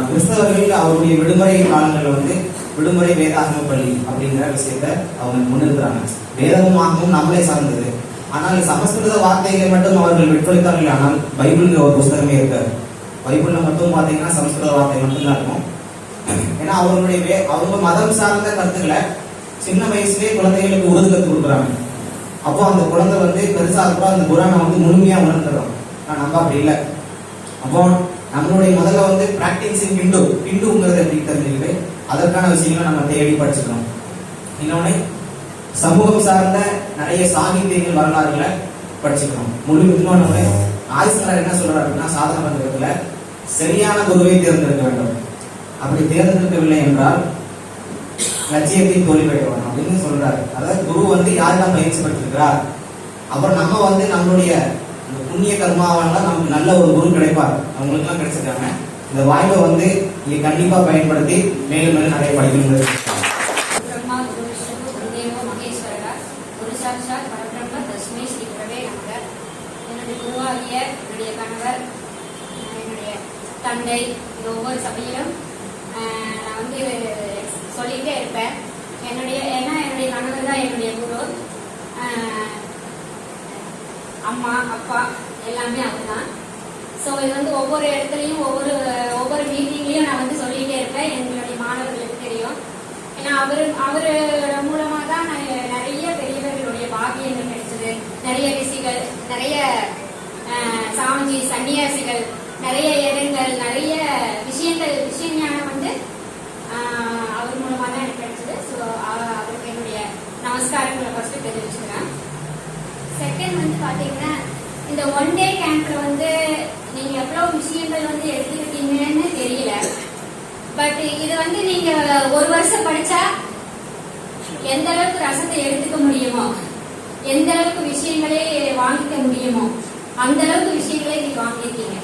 கிறிஸ்தவர்கள் அவருடைய விடுமுறை காலங்களில் வந்து விடுமுறை வேதாகம பள்ளி அப்படிங்கிற விஷயத்த அவங்க முன்னிறுத்துறாங்க. வேதமும் நம்மளே சார்ந்தது. ஆனால் சமஸ்கிருத வார்த்தைகளை மட்டும் அவர்கள் விட்டுவித்தார்கள். ஆனால் பைபிள்ங்கிற ஒரு புஸ்தகமே இருக்காது. பைபிள்ல மட்டும் பாத்தீங்கன்னா சமஸ்கிருத வார்த்தை மட்டும்தான் இருக்கும். ஏன்னா அவங்க மதம் சார்ந்த கருத்துக்களை சின்ன வயசுலேயே குழந்தைகளுக்கு உறுதி கற்றுக் கொடுக்குறாங்க. அப்போ அந்த குழந்தை வந்து பெருசா இருப்பா அந்த குரானை வந்து முழுமையா உணர்ந்துடும். நம்ம அப்படி இல்லை. அப்போ நம்மளுடைய முதல்ல வந்து பிராக்டிசிங் ஹிந்துங்கிறது எப்படி தெரிஞ்சுக்கிட்டு அதற்கான விஷயங்களை நம்ம தேடி படிச்சுக்கணும். இன்னொன்னு சமூகம் சார்ந்த நிறைய சாகித்யங்கள் வரலாறுகளை படிச்சுக்கணும். இன்னொன்னு ஆயுஷ்கர் என்ன சொல்றாரு அப்படின்னா சாதன பந்தகத்துல சரியான குருவை தேர்ந்தெடுக்க வேண்டும். அப்படி தேர்ந்தெடுக்கவில்லை என்றால் லட்சியத்தை தோல்வியடைவான் அப்படின்னு சொல்றாரு. அதாவது குரு வந்து யாரெல்லாம் பயிற்சி பெற்றிருக்கிறார், அப்புறம் நம்ம வந்து நம்மளுடைய புண்ணிய கர்மாவால நமக்கு நல்ல ஒரு குரு கிடைப்பார். அவங்களுக்கு எல்லாம் கிடைச்சிருக்காங்க. இந்த வாய்ப்பை வந்து நீங்க கண்டிப்பா பயன்படுத்தி மேலும் மேலும் நிறைய படிக்கணும். என்னுடைய கணவர், என்னுடைய தந்தை, ஒவ்வொரு சபையிலும் நான் வந்து சொல்லிட்டே இருப்பேன். என்னுடைய கணவர் தான் என்னுடைய குரு. அம்மா அப்பா எல்லாமே அவர்தான். ஸோ இது வந்து ஒவ்வொரு இடத்துலையும் ஒவ்வொரு மீட்டிங்லையும் நான் வந்து சொல்லிட்டே இருப்பேன். எங்களுடைய மாணவர்களுக்கு தெரியும். ஏன்னா அவர் மூலமாக தான் நிறைய பெரியவர்களுடைய பாக்கியங்கள் கிடைச்சது. நிறைய ரிஷிகள், நிறைய சாமிஜி, சன்னியாசிகள், நிறைய இடங்கள், நிறைய விஷய ஞானம் வந்து அவர் மூலமாக தான் எனக்கு கிடைச்சது. ஸோ அவருக்கு என்னுடைய நமஸ்காரங்களை ஃபர்ஸ்ட் தெரிவிச்சுக்கிறேன். செகண்ட் வந்து பாத்தீங்கன்னா இந்த 1 day கேம்ப்ல வந்து நீங்க எவ்வளவு விஷயங்கள் வந்து எடுத்துக்கிட்டீங்கன்னு தெரியல. பட் இது வந்து நீங்க ஒரு வருஷம் படிச்சா எந்த அளவுக்கு ரசத்தை எடுத்துக்க முடியுமோ, எந்த அளவுக்கு விஷயங்களே வாங்கிக்க முடியுமோ அந்த அளவுக்கு விஷயங்களே நீங்க வாங்கியிருக்கீங்க.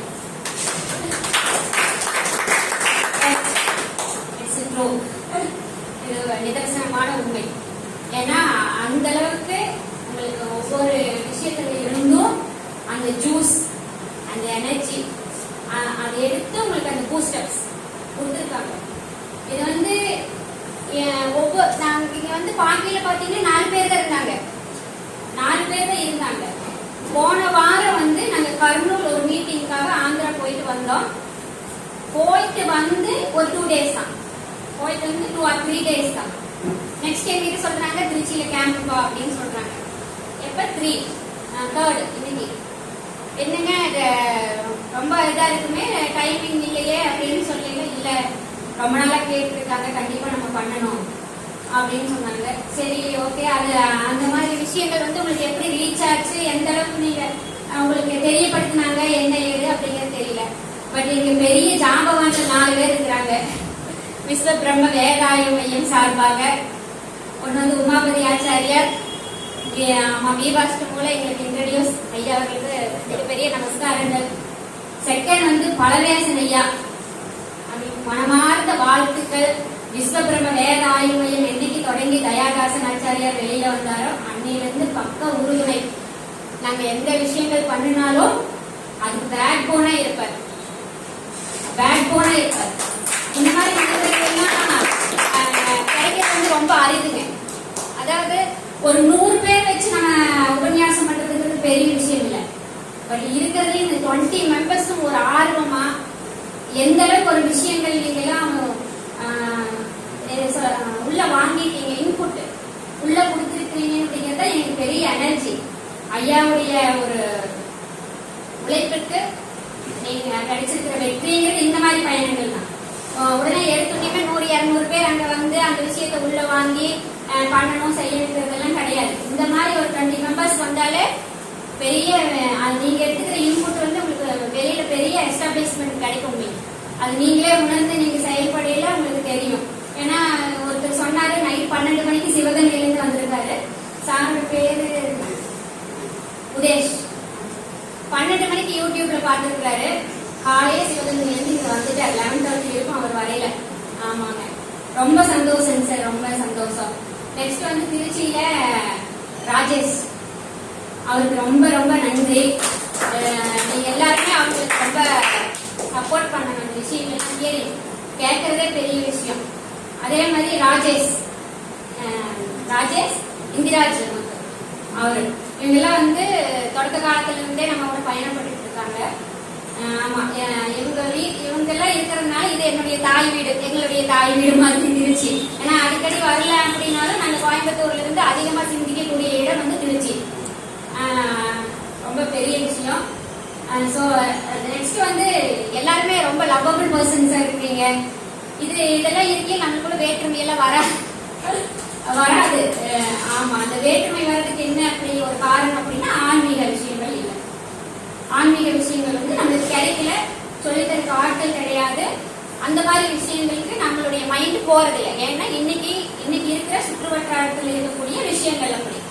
இது நிதர்சனமான உண்மை. ஏன்னா அந்த அளவுக்கு உங்களுக்கு ஒவ்வொரு விஷயத்துல இருந்தும் அந்த ஜூஸ், அந்த எனர்ஜி அதை எடுத்து உங்களுக்கு அந்த பூஸ்டப்ஸ் கொடுத்துருக்காங்க. இது வந்து நாங்க இங்க வந்து பாண்டியில பாத்தீங்கன்னா 4 பேர் தான் இருந்தாங்க. 4 பேர் தான் இருந்தாங்க. போன வாரம் வந்து நாங்க கர்னூல் ஒரு மீட்டிங்காக ஆந்திரா போயிட்டு வந்தோம். போயிட்டு வந்து ஒரு 2 days தான். போயிட்டு வந்து 2 or 3 days தான். நெக்ஸ்ட் எங்கிட்ட சொல்றாங்க திருச்சியில கேம்ப் பா அப்படின்னு சொல்றாங்க. எப்ப 3rd இன்னைக்கு என்னங்க ரொம்ப இதா இருக்குமே, டைமிங் இல்லையே அப்படின்னு சொல்லல. இல்ல ரொம்ப நாளா கேட்டு இருக்காங்க, கண்டிப்பா நம்ம பண்ணணும் அப்படின்னு சொன்னாங்க. சரி ஓகே. அது அந்த மாதிரி விஷயங்கள் வந்து உங்களுக்கு எப்படி ரீச் ஆச்சு, எந்த அளவுக்கு நீங்க உங்களுக்கு தெரியப்படுத்தினாங்க, என்ன ஏது அப்படிங்கிறது தெரியல. பட் இங்க பெரிய ஜாம்பவான்கள் 4 பேர் இருக்கிறாங்க. விஸ்வ பிரம்ம வேதாய மையம் சார்பாக ஒன்று வந்து உமாபதி ஆச்சாரியார், அம்மா வீபாஸ்ட் மூலம் எங்களுக்கு இன்ட்ரடியூஸ் ஐயா அவர்களுக்கு மிகப்பெரிய நமஸ்காரங்கள். செகண்ட் வந்து பழவேசன் ஐயா, மனமார்ந்த வாழ்த்துக்கள். விஸ்வபிரம வேத ஆய்வு மையம் என்னைக்கு தொடங்கி தயாதாசன் ஆச்சாரியார் வெளியில வந்தாரோ அன்னையிலிருந்து பக்க உறுதுணை. நாங்க எந்த விஷயங்கள் பண்ணினாலும் அதுக்கு பேக் போனா இருப்பார். இந்த மாதிரி கிடைக்கிறது வந்து ரொம்ப அரிதுங்க. அதாவது ஒரு 100 பேர் வச்சு நம்ம உபன்யாசம் பண்றதுங்கிறது பெரிய விஷயம் இல்லை. பட் இருக்கிறதுல இந்த 20 மெம்பர்ஸும் ஒரு ஆர்வமா எந்த அளவுக்கு ஒரு விஷயங்கள் நீங்க எல்லாம் உள்ள வாங்கிட்டீங்க, இன்புட் உள்ள கொடுத்துருக்கீங்க அப்படிங்கிறத எனக்கு பெரிய எனர்ஜி. ஐயாவுடைய ஒரு உழைப்புக்கு நீங்க கிடைச்சிருக்கிற வெற்றிங்கிறது இந்த மாதிரி பயணங்கள் தான். உடனே எடுத்துட்டீங்க 100-200 பேர் அங்க வந்து அந்த விஷயத்தை உள்ள வாங்கி பண்ணணும் செய்யணுங்கிறதெல்லாம் கிடையாது. இந்த மாதிரி ஒரு 20 மெம்பர்ஸ் வந்தாலே பெரிய நீங்க எடுத்துக்கிற இன்புட் வந்து உங்களுக்கு வெளியில பெரிய எஸ்டாப்ளிஷ்மெண்ட் கிடைக்கும். உங்களுக்கு அது நீங்களே உணர்ந்து நீங்க செயல்படையில உங்களுக்கு தெரியும். ஏன்னா ஒருத்தர் சொன்னாரு நைட் 12 மணிக்கு சிவகங்கையிலிருந்து வந்திருக்காரு. சாரோட பேரு உதேஷ். 12 மணிக்கு யூடியூப்ல பாத்துருக்காரு. காலையே சிவகங்கையிலிருந்து இங்க வந்துட்டார். 11:30 இருக்கும் அவர் வரையில. ஆமாங்க, ரொம்ப சந்தோஷம் சார், ரொம்ப சந்தோஷம். நெக்ஸ்ட் வந்து திருச்சியில ராஜேஷ், அவருக்கு ரொம்ப ரொம்ப நன்றி. நீங்க எல்லாருமே அவங்களுக்கு ரொம்ப சப்போர்ட் பண்ணணும். அந்த விஷயங்கள்லாம் கேட்கறதே பெரிய விஷயம். அதே மாதிரி ராஜேஷ் இந்திராஜ் அவரு, இவங்கெல்லாம் வந்து தொடக்க காலத்துல இருந்தே நம்மளோட பயணப்பட்டு இருக்காங்க. ஆமா, இவங்கெல்லாம் இருக்கிறதுனால இது என்னுடைய தாய் வீடு, எங்களுடைய தாய் வீடு மாதிரி திருச்சி. ஏன்னா அடிக்கடி வரல அப்படின்னாலும் நாங்க கோயம்புத்தூர்ல இருந்து அதிகமா சிந்திக்கக்கூடிய இடம் வந்து திருச்சி. ரொம்ப பெரிய விஷயம். ஸோ நெக்ஸ்ட் வந்து எல்லாருமே ரொம்ப லவ்வபிள் பர்சன்ஸா இருக்கீங்க. இதெல்லாம் இருக்கே நம்மளுக்குள்ள வேற்றுமையெல்லாம் வராது. ஆமா, அந்த வேற்றுமை வர்றதுக்கு என்ன அப்படி ஒரு காரணம் அப்படின்னா ஆன்மீக விஷயங்கள் இல்லை. ஆன்மீக விஷயங்கள் வந்து நம்மளுக்கு கிடைக்கல, சொல்லித்தரக்கு ஆட்கள் கிடையாது. அந்த மாதிரி விஷயங்களுக்கு நம்மளுடைய மைண்ட் போறதில்லை. ஏன்னா இன்னைக்கு இருக்கிற சுற்றுவட்டாரத்தில் இருக்கக்கூடிய விஷயங்கள் அப்படி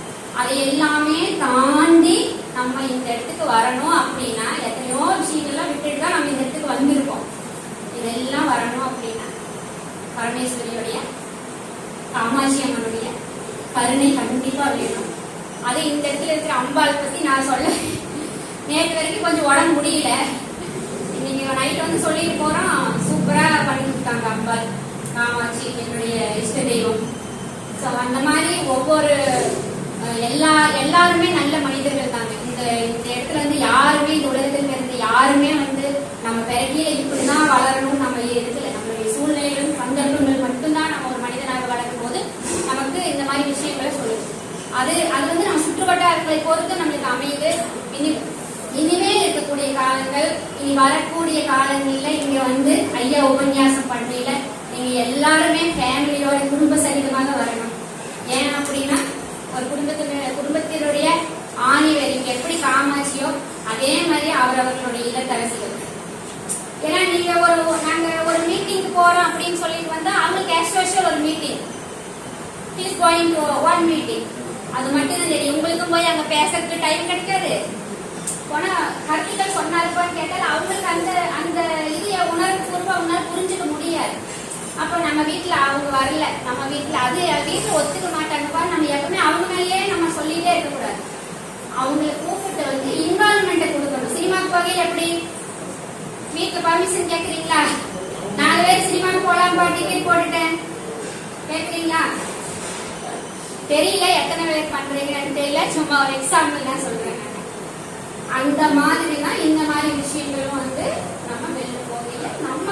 அதை எல்லாமே தாண்டி நம்ம இந்த இடத்துக்கு வரணும் அப்படின்னா எத்தனையோ விஷயங்கள்லாம் விட்டுட்டு தான் நம்ம இந்த இடத்துக்கு வந்திருக்கோம். இதெல்லாம் வரணும் அப்படின்னா பரமேஸ்வரியுடைய காமாட்சி அம்மனுடைய கருணை கண்டிப்பா வேணும். அது இந்த இடத்துல இருக்கிற அம்பாள் பத்தி நான் சொல்ல நேற்று வரைக்கும் கொஞ்சம் உடம்பு முடியல. இன்னைக்கு நைட் வந்து சொல்லிட்டு போறோம், சூப்பரா பண்ணி கொடுத்தாங்க அம்பாள் காமாட்சி, என்னுடைய இஷ்ட தெய்வம். ஸோ அந்த மாதிரி ஒவ்வொரு எல்லாருமே நல்ல மனிதர்கள் தாங்க. இந்த இடத்துல வந்து யாருமே இந்த உலகத்தில் இருந்து யாருமே வந்து நம்ம பிறகிய இப்படிதான் வளரணும் நம்ம இடத்துல நம்மளுடைய சூழ்நிலைகளும் சந்தர்ப்பங்கள் மட்டும்தான் நம்ம ஒரு மனிதனாக வளரும் போது நமக்கு இந்த மாதிரி விஷயங்களை சொல்லுது. அது வந்து நம்ம சுற்றுவட்டாரங்களை பொறுத்து நம்மளுக்கு அமையுது. இனிமேல் இருக்கக்கூடிய காலங்கள், இனி வரக்கூடிய காலங்கள்ல இங்க வந்து ஐயா உபன்யாசம் பண்ணையில நீங்க எல்லாருமே ஃபேமிலியோட குடும்ப சகிதமாக வரணும். ஏன் அப்படின்னா ஒரு குடும்பத்தினுடைய ஆணிவர் இங்க எப்படி காமாட்சியோ அதே மாதிரி அவர்களுடைய இல்லத்தரசிகள். ஏன்னா நீங்க நாங்க ஒரு மீட்டிங் போறோம் அப்படின்னு சொல்லிட்டு வந்தா அவங்களுக்கு கேஷுவல் ஒரு meeting, is going to one meeting, அது மட்டும் தான் தெரியும். உங்களுக்கும் போய் அங்க பேசுறதுக்கு டைம் கிடைக்காது. போனா கருத்துக்கள் சொன்னாருப்பான்னு கேட்டால் அவங்களுக்கு அந்த இது உணர்வுபூர்வம் அவங்களால புரிஞ்சுக்க முடியாது. அப்ப நம்ம வீட்டுல அவங்க வரல, நம்ம வீட்டுல வீட்டுல ஒத்துக்க மாட்டாங்கப்பா. நம்ம எப்பவுமே அவங்க மேலேயே நம்ம சொல்லிட்டே இருக்கக்கூடாது. அவங்களை கூப்பிட்டு வந்து இன்வால்மெண்ட்டை கொடுக்கணும். சினிமாக்கு வகையில் எப்படி வீட்டுல பர்மிஷன் கேட்குறீங்களா? 4 பேர் சினிமாக்கு போலாம்பா, டிக்கெட் போட்டுட்டேன் கேட்குறீங்களா? தெரியல எத்தனை பேர் பண்றீங்கன்னு தெரியல, சும்மா ஒரு எக்ஸாம்பிள் தான் சொல்றேன். அந்த மாதிரி தான் இந்த மாதிரி விஷயங்களும் வந்து நம்ம வெளில போகல. நம்ம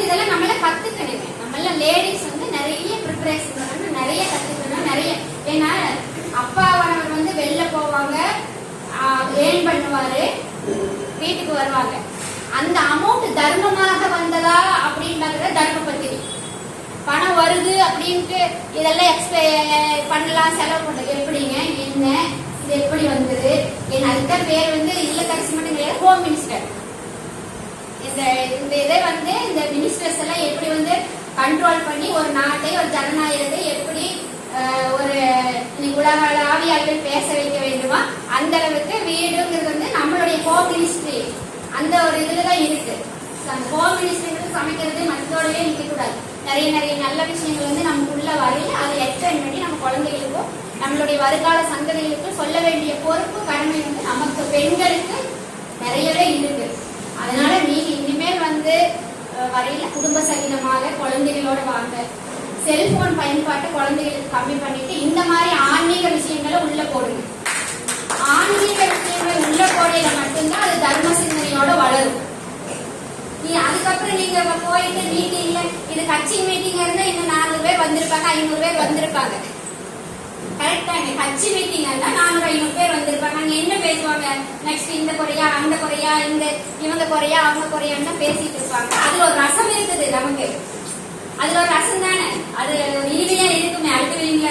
இதெல்லாம் நம்மள கத்துக்கணுங்க. நம்மள லேடிஸ் வந்து நிறைய ப்ரிப்பரேஷன் நிறைய கத்துக்கணும். நிறைய ஏன்னா அப்பாவானவர் வந்து வெளில போவாங்க, ஏர்ன் பண்ணுவாரு, வீட்டுக்கு வருவாங்க. அந்த அமௌண்ட் தர்மமாக வந்ததா அப்படின்றத தர்ம பத்திரி. பணம் வருது அப்படின்ட்டு இதெல்லாம் பண்ணலாம், செலவு பண்றது எப்படிங்க, என்ன இது எப்படி வந்தது? என் அதுதான் பேர் வந்து இல்லத்தரசி மட்டும் கிடையாது, ஹோம் மினிஸ்டர். இந்த இதை வந்து இந்த மினிஸ்டர்ஸ் எல்லாம் எப்படி வந்து கண்ட்ரோல் பண்ணி ஒரு நாட்டை ஒரு ஜனநாயகத்தை எப்படி ஒரு உலகளாவிய அளவில் பேச வைக்க வேண்டுமா அந்த அளவுக்கு வீடுங்கிறது வந்து நம்மளுடைய ஹோம் மினிஸ்ட்ரி. அந்த ஒரு இதுலதான் இருக்கு. அந்த ஹோம் மினிஸ்டருக்கு சமைக்கிறது மற்றோடவே நிற்கக்கூடாது. நிறைய நிறைய நல்ல விஷயங்கள் வந்து நமக்குள்ள வரையில அதை எக்ஸ்டெண்ட் பண்ணி நம்ம குழந்தைகளுக்கும் நம்மளுடைய வருங்கால சந்ததிகளுக்கும் சொல்ல வேண்டிய பொறுப்பு கடமை வந்து நமக்கு பெண்களுக்கு நிறையவே இருக்கு. அதனால நீங்க இனிமேல் வந்து வரையில குடும்ப சகிதமாக குழந்தைகளோட வாங்க. செல்போன் பயன்பாட்டை குழந்தைகளுக்கு கம்மி பண்ணிட்டு இந்த மாதிரி ஆன்மீக விஷயங்களை உள்ள போடுங்க. ஆன்மீக விஷயங்களை உள்ள போடையில மட்டும்தான் அது தர்ம சிந்தனையோட வளரும். அதுக்கப்புறம் நீங்க போயிட்டு மீட்டிங்ல இது கட்சி மீட்டிங் இருந்தா இன்னும் 400 பேர் வந்திருப்பாங்க, 500 பேர் வந்திருப்பாங்க. கரெக்டாங்க. கட்சி மீட்டிங் இருந்தா 400-500 பேர் வந்திருப்பாங்க. அங்க என்ன பேசுவாங்க? நெக்ஸ்ட் இந்த குறையா அந்த குறையா இந்த இவங்க குறையா அவங்க குறையான்னு பேசிட்டு இருப்பாங்க. அதுல ஒரு ரசம் இருக்குது நமக்கு. அதுல ஒரு ரசம் தானே, அது இனிமையா இருக்குமே. அடுத்தவங்க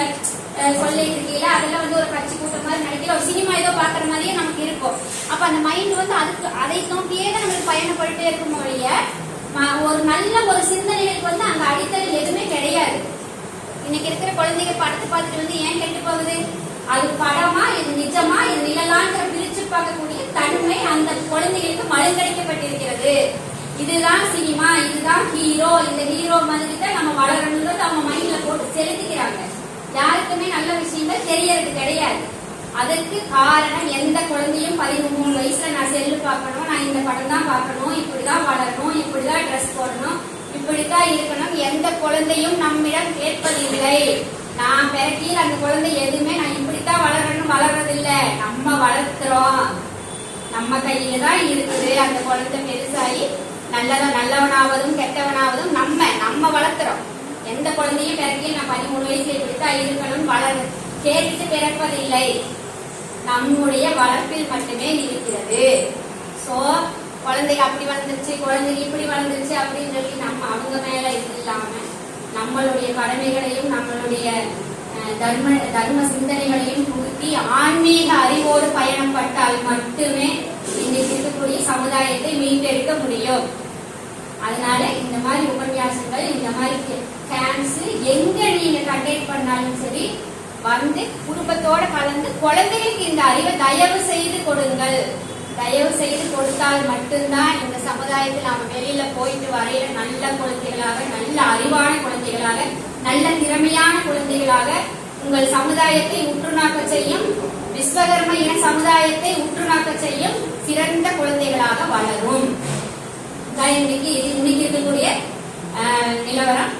சொல்லிட்டு இருக்கீங்களா அதெல்லாம் வந்து ஒரு கட்சி கூட்டம் மாதிரி நினைக்கல, ஒரு சினிமா ஏதோ பாக்குற மாதிரியே நமக்கு இருக்கும். அப்ப அந்த மைண்ட் வந்து அதுக்கு அதை நோக்கியே தான் நம்மளுக்கு பயணப்பட்டுட்டே இருக்கும் ஒழிய ஒரு நல்ல ஒரு சிந்தனைகளுக்கு வந்து அங்க அடித்தல் எதுவுமே கிடையாது. இன்னைக்கு இருக்கிற குழந்தைங்க படத்தை பார்த்துட்டு வந்து ஏன் கெட்டு போகுது? அது படமா இது நிஜமா இது நிழலான்ற பிரிச்சு பார்க்கக்கூடிய தன்மை அந்த குழந்தைகளுக்கு மழுங்கடிக்கப்பட்டிருக்கிறது. இதுதான் சினிமா, இதுதான் ஹீரோ, இந்த ஹீரோ மாதிரி தான் நம்ம வளரணும்ன்றது அவங்க மைண்ட்ல போட்டு செலுத்திக்கிறாங்க. யாருக்குமே நல்ல விஷயங்கள் தெரியறது கிடையாது. அதுக்கு காரணம் எந்த குழந்தையும் 13 வயசுல நான் செல்லு பார்க்கணும், நான் இந்த படம் தான் பார்க்கணும், இப்படிதான் வளரணும், இப்படிதான் ட்ரெஸ் போடணும், இப்படித்தான் இருக்கணும் எந்த குழந்தையும் நம்மிடம் கேட்பதில்லை. நான் பிறக்கீர் அந்த குழந்தை எதுவுமே நான் இப்படித்தான் வளரணும் வளர்றதில்லை. நம்ம வளர்த்துறோம், நம்ம கையில தான் இருக்குது. அந்த குழந்தை பெருசாகி நல்லவனாவதும் கெட்டவனாவதும் நம்ம வளர்த்துறோம். எந்த குழந்தையும் பிறக்கீர் நான் 13 வயசுல இப்படித்தான் இருக்கணும் வளர கேட்டு பிறப்பதில்லை. நம்முடைய வளர்ப்பில் மட்டுமே இருக்கிறது. சோ குழந்தைங்க அப்படி வளர்ந்துருச்சு, குழந்தைங்க இப்படி வளர்ந்துருச்சு அப்படின்னு சொல்லி நம்ம அவங்க மேல இது இல்லாம நம்மளுடைய கடமைகளையும் நம்மளுடைய தர்ம சிந்தனைகளையும் புகுத்தி ஆன்மீக அறிவோடு பயணம் பட்டால் மட்டுமே இன்னைக்கு இருக்கக்கூடிய சமுதாயத்தை மீட்டெடுக்க முடியும். அதனால இந்த மாதிரி உபன்யாசங்கள், இந்த மாதிரி கேம்ப்ஸ் எங்க நீங்க கண்டக்ட் பண்ணாலும் சரி வந்து குடும்பத்தோட கலந்து குழந்தைகளுக்கு இந்த அறிவை தயவு செய்து கொடுங்கள். தயவு செய்து கொடுத்தால் மட்டும்தான் இந்த சமுதாயத்தில் நாம வெளியில போயிட்டு வரையில நல்ல குழந்தைகளாக, நல்ல அறிவான குழந்தைகளாக, நல்ல திறமையான குழந்தைகளாக உங்கள் சமுதாயத்தை உற்றுநாக்க செய்யும், விஸ்வகர்ம இன சமுதாயத்தை உற்றுநாக்க செய்யும் சிறந்த குழந்தைகளாக வளரும். இன்னைக்கு இருக்கக்கூடிய நிலவரம்.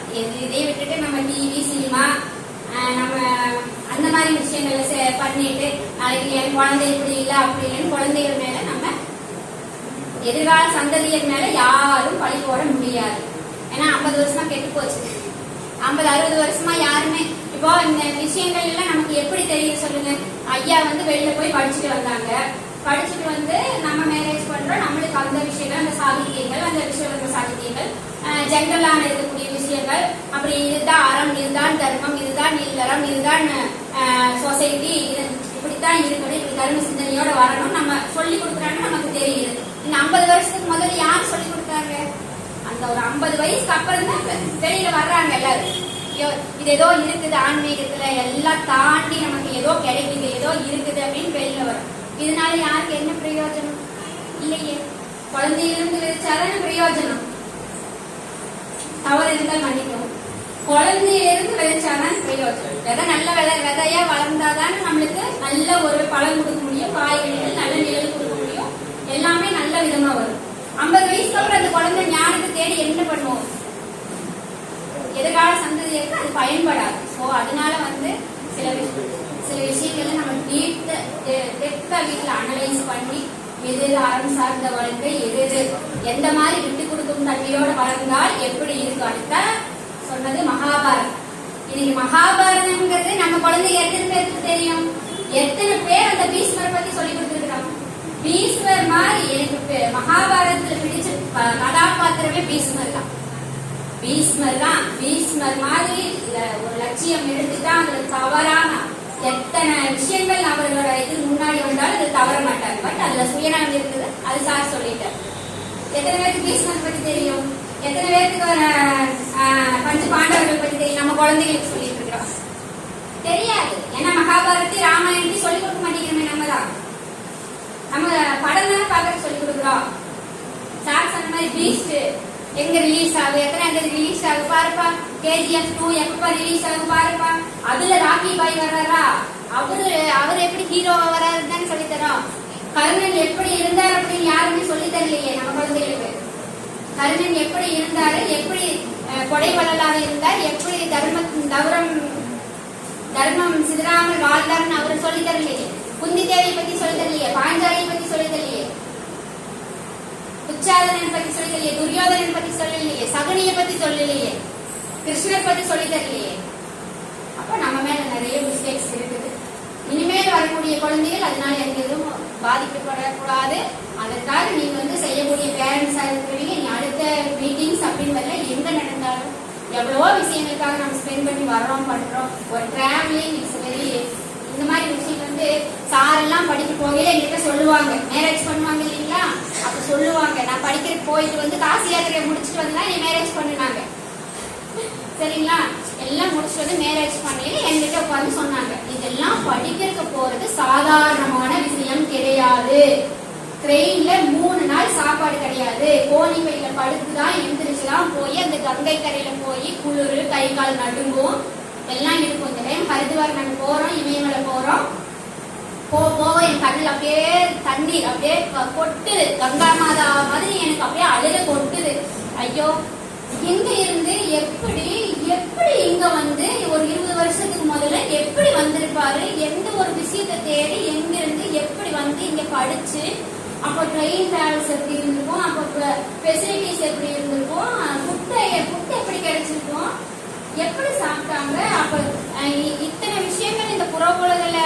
இதை விட்டுட்டு நம்ம டிவி சினிமா நம்ம அந்த மாதிரி விஷயங்களை பண்ணிட்டு நாளைக்கு என் குழந்தை இப்படி இல்லை அப்படி இல்லைன்னு குழந்தைகள் மேல நம்ம எதிர்கால சந்ததியர் மேல யாரும் பழி போட முடியாது. ஏன்னா 50 வருஷமா கெட்டு போச்சு. 50-60 வருஷமா யாருமே இப்போ இந்த விஷயங்கள் எல்லாம் நமக்கு எப்படி தெரியும் சொல்லுங்க? ஐயா வந்து வெளியில போய் படிச்சுட்டு வந்தாங்க. படிச்சுட்டு வந்து நம்ம மேரேஜ் பண்றோம். நம்மளுக்கு அந்த விஷயங்கள், அந்த சாகித்யங்கள், அந்த விஷயம் சாகித்யங்கள் ஜென்ரலான இருக்கக்கூடிய விஷயங்கள், அப்படி இதுதான் அறம், இதுதான் தர்மம், இதுதான் இல்லறம், இதுதான் சொசைட்டி, இப்படித்தான் இருக்கணும், இப்படி தர்ம சிந்தனையோட வரணும் நம்ம சொல்லி கொடுக்குறாங்க. நமக்கு தெரியுது. இந்த 50 வருஷத்துக்கு முதல்ல யார் சொல்லி கொடுத்தாங்க? அந்த ஒரு 50 வயசுக்கு அப்புறம் தான் வெளியில வர்றாங்க எல்லாரும். இது ஏதோ இருக்குது ஆன்மீகத்துல எல்லாம் தாண்டி நமக்கு ஏதோ கிடைக்குது, ஏதோ இருக்குது அப்படின்னு வெளியில வரும். இதனால யாருக்கு என்ன பிரயோஜனம்? இல்லையே. குழந்தையிலிருந்து விதைச்சாதான பிரயோஜனம். தவறு இருந்தால் மன்னிக்கவும். குழந்தையிலிருந்து விதைச்சாதான் பிரயோஜனம். விதை நல்ல விதையா வளர்ந்தாதான் நம்மளுக்கு நல்ல ஒரு பழம் கொடுக்க முடியும், காய்கறிகள் நல்ல நிழல் கொடுக்க முடியும், எல்லாமே நல்ல விதமா வரும். 50 வயசுக்கு அப்புறம் அந்த குழந்தை ஞானத்தை தேடி என்ன பண்ணுவோம்? எதிர்கால சந்ததியருக்கு அது பயன்படாது. ஸோ அதனால வந்து சில விஷயங்கள்ல நம்ம டெப்தா வீட்டுல அனலைஸ் பண்ணி எது அறம் சார்ந்த வாழ்க்கை, எது எந்த மாதிரி விட்டு கொடுக்கும் தன்மையோட வளர்ந்தால் எப்படி இருக்கு. அடுத்த சொன்னது மகாபாரதம். இன்னைக்கு மகாபாரதம்ங்கிறது நம்ம குழந்தைங்க எத்தனை பேருக்கு தெரியும்? எத்தனை பேர் அந்த பீஷ்மரை பத்தி சொல்லி கொடுத்துருக்கிறோம்? பீஷ்மர் மாதிரி எனக்கு மகாபாரதத்துல பிடிச்ச கதாபாத்திரமே பீஷ்மர் தான். பீஷ்மர் மாதிரி ஒரு லட்சியம் எடுத்துதான் அதுல தவறான எத்தனை விஷயங்கள் அவர்களோட இது முன்னாடி வந்தாலும் அது தவற மாட்டாங்க. பட் அதுல சுயநலம் இருக்குது. அது சார் சொல்லிட்டார். எத்தனை பேருக்கு பீஷ்மர் பத்தி தெரியும்? எத்தனை பேருக்கு பஞ்ச பாண்டவர்கள் பத்தி தெரியும்? நம்ம குழந்தைகளுக்கு சொல்லிட்டு இருக்கிறோம். தெரியாது. ஏன்னா மகாபாரதி ராமாயணத்தை சொல்லிக் கொடுக்க மாட்டேங்கிறோமே. நம்ம படம் தானே பார்க்க சொல்லிக் கொடுக்குறோம். பீஸ்ட் எங்க ரிலீஸ் ஆகுது, எத்தனை ரிலீஸ் ஆகுது பாருப்பா. KGF 2 எப்ப ரிலீஸ் ஆகுது பாருப்பா. அதுல ராக்கி பாய் வர்றாரா, அவரு எப்படி ஹீரோவா வர்றாருன்னு சொல்லி தரோம். கர்ணன் எப்படி இருந்தார் அப்படின்னு யாருமே சொல்லி தரலையே நம்ம குழந்தைகளுக்கு. கர்ணன் எப்படி இருந்தாரு, எப்படி கொடைவள்ளலாக இருந்தார், எப்படி தர்மம் சிதறாமல் வாழ்ந்தார்னு அவரு சொல்லி தரலையே. குந்தி தேவியை பத்தி சொல்லி தரலையே, பாஞ்சாலியை பத்தி சொல்லி தரலையே, துச்சாதனன் பத்தி சொல்லி தரலையே, துரியோதனன் பத்தி சொல்லலையே, சகுனியை பத்தி சொல்லலையே, கிருஷ்ணர் பத்தி சொல்லி தரலையே. அப்ப நம்ம மேல நிறைய மிஸ்டேக்ஸ் இருக்குது. இனிமேல் வரக்கூடிய குழந்தைகள் அதனால எந்த இதுவும் பாதிக்கப்படக்கூடாது. அதற்காக நீங்க செய்யக்கூடிய பேரண்ட்ஸா இருக்கிறீங்க. நீ அடுத்த மீட்டிங்ஸ் அப்படின்னு வரல, எங்க நடந்தாலும் எவ்வளவோ விஷயங்களுக்காக நம்ம ஸ்பெண்ட் பண்ணி வர்றோம் பண்றோம். ஒரு டிராவலிங் இட்ஸ் வெரி, இந்த மாதிரி விஷயம் சாரெல்லாம் படிக்க போகல என்கிட்ட சொல்லுவாங்க, மேரேஜ் பண்ணுவாங்க இல்லைங்களா, அப்ப சொல்லுவாங்க நான் படிக்கிறதுக்கு போயிட்டு காசி யாத்திரையை முடிச்சுட்டு வந்தா நீ மேரேஜ் பண்ணுனாங்க. சரிங்களா, எல்லாம் முடிச்சுட்டு மேரேஜ் பண்ணி என்கிட்ட உட்காந்து சொன்னாங்க, இதெல்லாம் படிக்கிறதுக்கு போறது சாதாரணமான விஷயம் கிடையாது. ட்ரெயின்ல 3 நாள் சாப்பாடு கிடையாது. கோணி பையில படுத்துதான் எழுந்திரிச்சுதான் போய் அந்த கங்கை கரையில போய் குளிர், கை கால் நடுங்கும், எல்லாம் இருக்கும். இந்த டைம் ஹரித்வார் நாங்க போறோம், இமயமலை போறோம். போக என் கண்ணில் அப்படியே தண்ணீர் அப்படியே கொட்டுது, கங்கா மாதா மாதிரி எனக்கு அப்படியே அழுக கொட்டுது. ஐயோ, எங்க இருந்து எப்படி இங்க ஒரு 20 வருஷத்துக்கு முதல்ல எப்படி வந்திருப்பாரு, எந்த ஒரு விஷயத்தை தேடி எங்க இருந்து எப்படி இங்க படிச்சு, அப்போ ட்ரெயின் டிராவல்ஸ் எப்படி இருந்திருக்கும், அப்போ ஃபெசிலிட்டிஸ் எப்படி இருந்திருக்கும், ஃபுட் எப்படி கிடைச்சிருக்கும், எப்படி சாப்பிட்டாங்க. அப்ப இத்தனை விஷயங்கள் இந்த புறவுலகில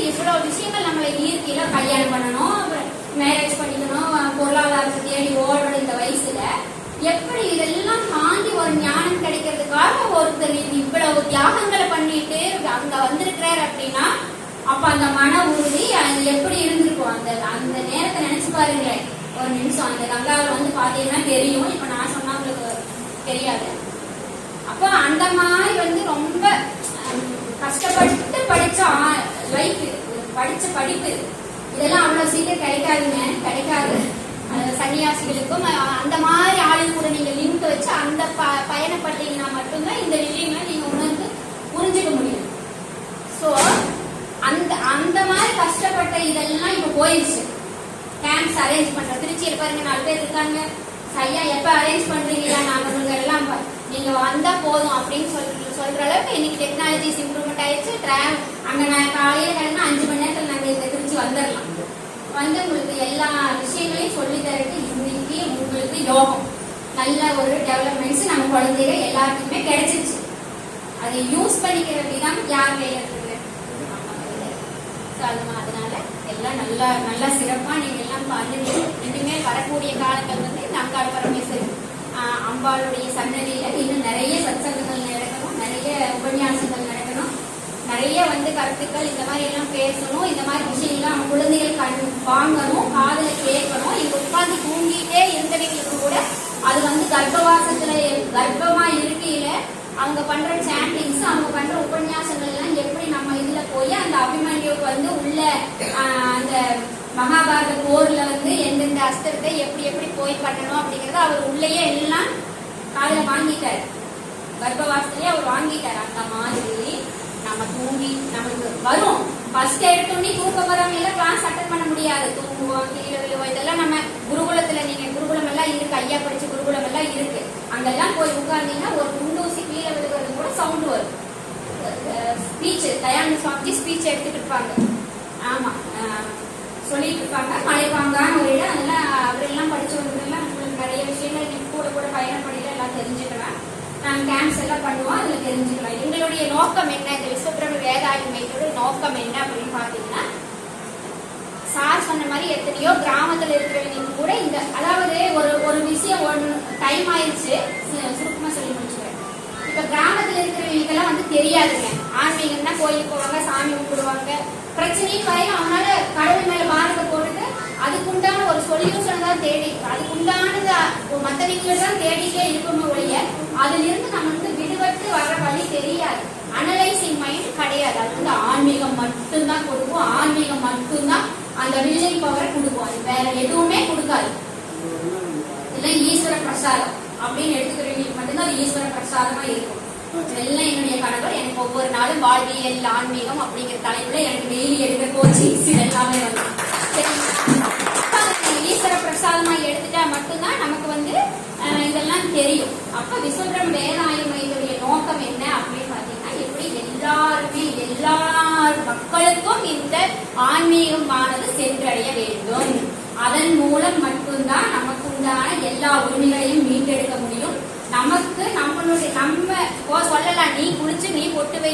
இவ்வளவு விஷயங்கள் நம்மளை ஈர்க்கையில கல்யாணம் பண்ணணும், மேரேஜ் பண்ணிக்கணும், பொருளாதாரத்தை தேடி ஓடுற இந்த வயசுல எப்படி இதெல்லாம் தாண்டி ஒரு ஞானம் கிடைக்கிறதுக்காக ஒருத்தர் இவ்வளவு தியாகங்களை பண்ணிட்டு அங்க வந்திருக்கிறார் அப்படின்னா, அப்ப அந்த மன உறுதி அது எப்படி இருந்திருக்கும். அந்த நேரத்தை நினைச்சு பாருங்களேன் ஒரு நிமிஷம். அந்த கங்காவில் பாத்தீங்கன்னா தெரியும், இப்ப நான் சொன்னா உங்களுக்கு தெரியாது. அப்போ அந்த மாதிரி ரொம்ப கஷ்டப்பட்டு படிச்ச லைஃப், படிச்ச படிப்பு இதெல்லாம் அவ்வளவு சீக்கிரம் கிடைக்காது. சன்னியாசிகளுக்கும் அந்த மாதிரி ஆளுங்க கூட நீங்க லிங்க் வச்சு அந்த பயணப்பட்டீங்கன்னா மட்டும்தான் இந்த விஷயங்களை நீங்க உணர்ந்து புரிஞ்சுக்க முடியும். சோ அந்த மாதிரி கஷ்டப்பட்ட இதெல்லாம் இப்ப போயிடுச்சு. கேம்ப்ஸ் அரேஞ்ச் பண்ற திருச்சியில் பாருங்க 4 பேர் இருக்காங்க. ஐயா எப்ப அரேஞ்ச் பண்றீங்களா, நாங்க எல்லாம் நீங்க வந்தா போதும் அப்படின்னு சொல்ற அளவுக்கு இன்னைக்கு டெக்னாலஜிஸ் இம்ப்ரூவ்மெண்ட் ஆயிடுச்சு. அங்க நான் காலையில கிளம்பி 5 மணி நேரத்தில் நாங்க இந்த திருச்சி வந்துடலாம். உங்களுக்கு எல்லா விஷயங்களையும் சொல்லி தரது இன்னைக்கு உங்களுக்கு யோகம் நல்ல ஒரு டெவலப்மெண்ட்ஸ் நம்ம குழந்தைகள் எல்லாருக்குமே கிடைச்சிச்சு. அதை யூஸ் பண்ணிக்கிற விதம் யார் கையில இருக்குது, அதனால எல்லாம் நல்லா சிறப்பா நீங்க எல்லாம் பண்ணுங்க. இனிமே வரக்கூடிய காலங்கள் இந்த அங்காள் பரமேஸ்வரி அம்பாளுடைய சன்னதியில இன்னும் நிறைய சத்சங்கங்கள் நடக்கணும், நிறைய உபன்யாசங்கள் நடக்கணும், நிறைய கருத்துக்கள் இந்த மாதிரி எல்லாம் பேசணும். இந்த மாதிரி விஷயங்கள் நம்ம குழந்தைகள் வாங்கணும், காதுல கேட்கணும். இங்க உட்கார்ந்து தூங்கிட்டே இருந்தவங்களுக்கு கூட அது கர்ப்பவாசத்துல கர்ப்பமா இருக்கையில அவங்க பண்ற சாண்டிங்ஸ், அவங்க பண்ற உபன்யாசங்கள் எல்லாம் எப்படி நம்ம இதுல போய் அந்த அபிமன்யுக்கு உள்ள அந்த மகாபாரத போர்ல எந்தெந்த அஸ்திரத்தை எப்படி போய் பண்ணணும் அப்படிங்கறத அவர் உள்ளேயே எல்லாம் காதுல வாங்கிட்டாரு. கர்ப்பவாசத்திலேயே அவர் வாங்கிட்டாரு. அந்த மாதிரி நம்ம தூங்கி நமக்கு வரும். ஃபர்ஸ்ட் எடுத்தோடனே தூக்கம் வரவங்க எல்லாம் கிளாஸ் அட்டன் பண்ண முடியாது, தூங்குவோம், கீழே விழுவோம். இதெல்லாம் நம்ம குருகுலத்துல, நீங்க குருகுலம் எல்லாம் இருக்கு, ஐயா படிச்ச குருகுலம் எல்லாம் இருக்கு, அங்கெல்லாம் போய் உட்கார்ந்தீங்கன்னா ஒரு குண்டூசி கீழே விழுகிறது கூட சவுண்ட் வரும். ஸ்பீச் தயானந்த சுவாமிஜி ஸ்பீச் எடுத்துட்டு இருப்பாங்க. ஆமா, சொல்லிட்டு இருப்பாங்க. மலைப்பாங்கான ஒரு இடம், அதெல்லாம் அவரெல்லாம் படிச்சவங்கெல்லாம் உங்களுக்கு நிறைய விஷயங்கள் நீங்க கூட பயணப்படியில எல்லாம் தெரிஞ்சுக்கலாம். நாங்க கேம்ப்ஸ் எல்லாம் பண்ணுவோம், அதுல தெரிஞ்சுக்கலாம். எங்களுடைய நோக்கம் என்ன, இந்த விஸ்வபிரம வேதாயுத மையத்தோட நோக்கம் என்ன அப்படின்னு பாத்தீங்கன்னா, சார் சொன்ன மாதிரி எத்தனையோ கிராமத்துல இருக்கிறவங்க கூட இந்த அதாவது ஒரு விஷயம் டைம் ஆயிடுச்சு, சுருக்கமா சொல்லி முடிச்சுக்கிறேன். இப்ப கிராமத்துல இருக்கிறவங்க எல்லாம் தெரியாதுங்க. ஆன்மீகம்னா கோயிலுக்கு போவாங்க, சாமி கும்பிடுவாங்க, பிரச்சனையும் வரையும் அவனால கடவுள் மேல பாரத்தை போட்டுட்டு அதுக்குண்டான ஒரு சொல்யூஷன் தான் தேடி, அதுக்குண்டானது மற்றவங்க தான் தேடிட்டே இருக்கணும் ஒழிய அதுல இருந்து நம்ம விடுபட்டு வர்ற வழி தெரியாது. அனலைசிங் மைண்ட் கிடையாது. அது ஆன்மீகம் மட்டும்தான் கொடுக்கும், ஆன்மீகம் மட்டும்தான் அந்த வில்லிங் பவரை கொடுக்கும், அது வேற எதுவுமே கொடுக்காது. இதெல்லாம் ஈஸ்வர பிரசாதம் அப்படின்னு எடுத்துக்கிறவங்களுக்கு மட்டும்தான் அது ஈஸ்வர பிரசாதமா இருக்கும். இதெல்லாம் என்னுடைய கணவர் எனக்கு ஒவ்வொரு நாளும் வாழ்வியல் ஆன்மீகம் அப்படிங்கிற தலைப்புல எனக்கு டெய்லி எடுக்கிற கோச்சிங்ஸ் இதெல்லாமே வந்து ஈஸ்வர பிரசாதமா எடுத்துட்டா மட்டும்தான் நமக்கு வந்து இதெல்லாம் தெரியும். அப்ப விஸ்வபிரம் வேதாய மையத்துடைய நோக்கம் என்ன அப்படின்னு பாத்தீங்கன்னா, எப்படி எல்லாருமே எல்லா மக்களுக்கும் இந்த ஆன்மீகமானது சென்றடைய வேண்டும். அதன் மூலம் மட்டும்தான் நமக்கு உண்டான எல்லா உரிமைகளையும் மீட்டெடுக்க முடியும். நமக்கு நம்மளுடைய நம்ம சொல்லலாம், நீ குளிச்சு நீ பொட்டு வை,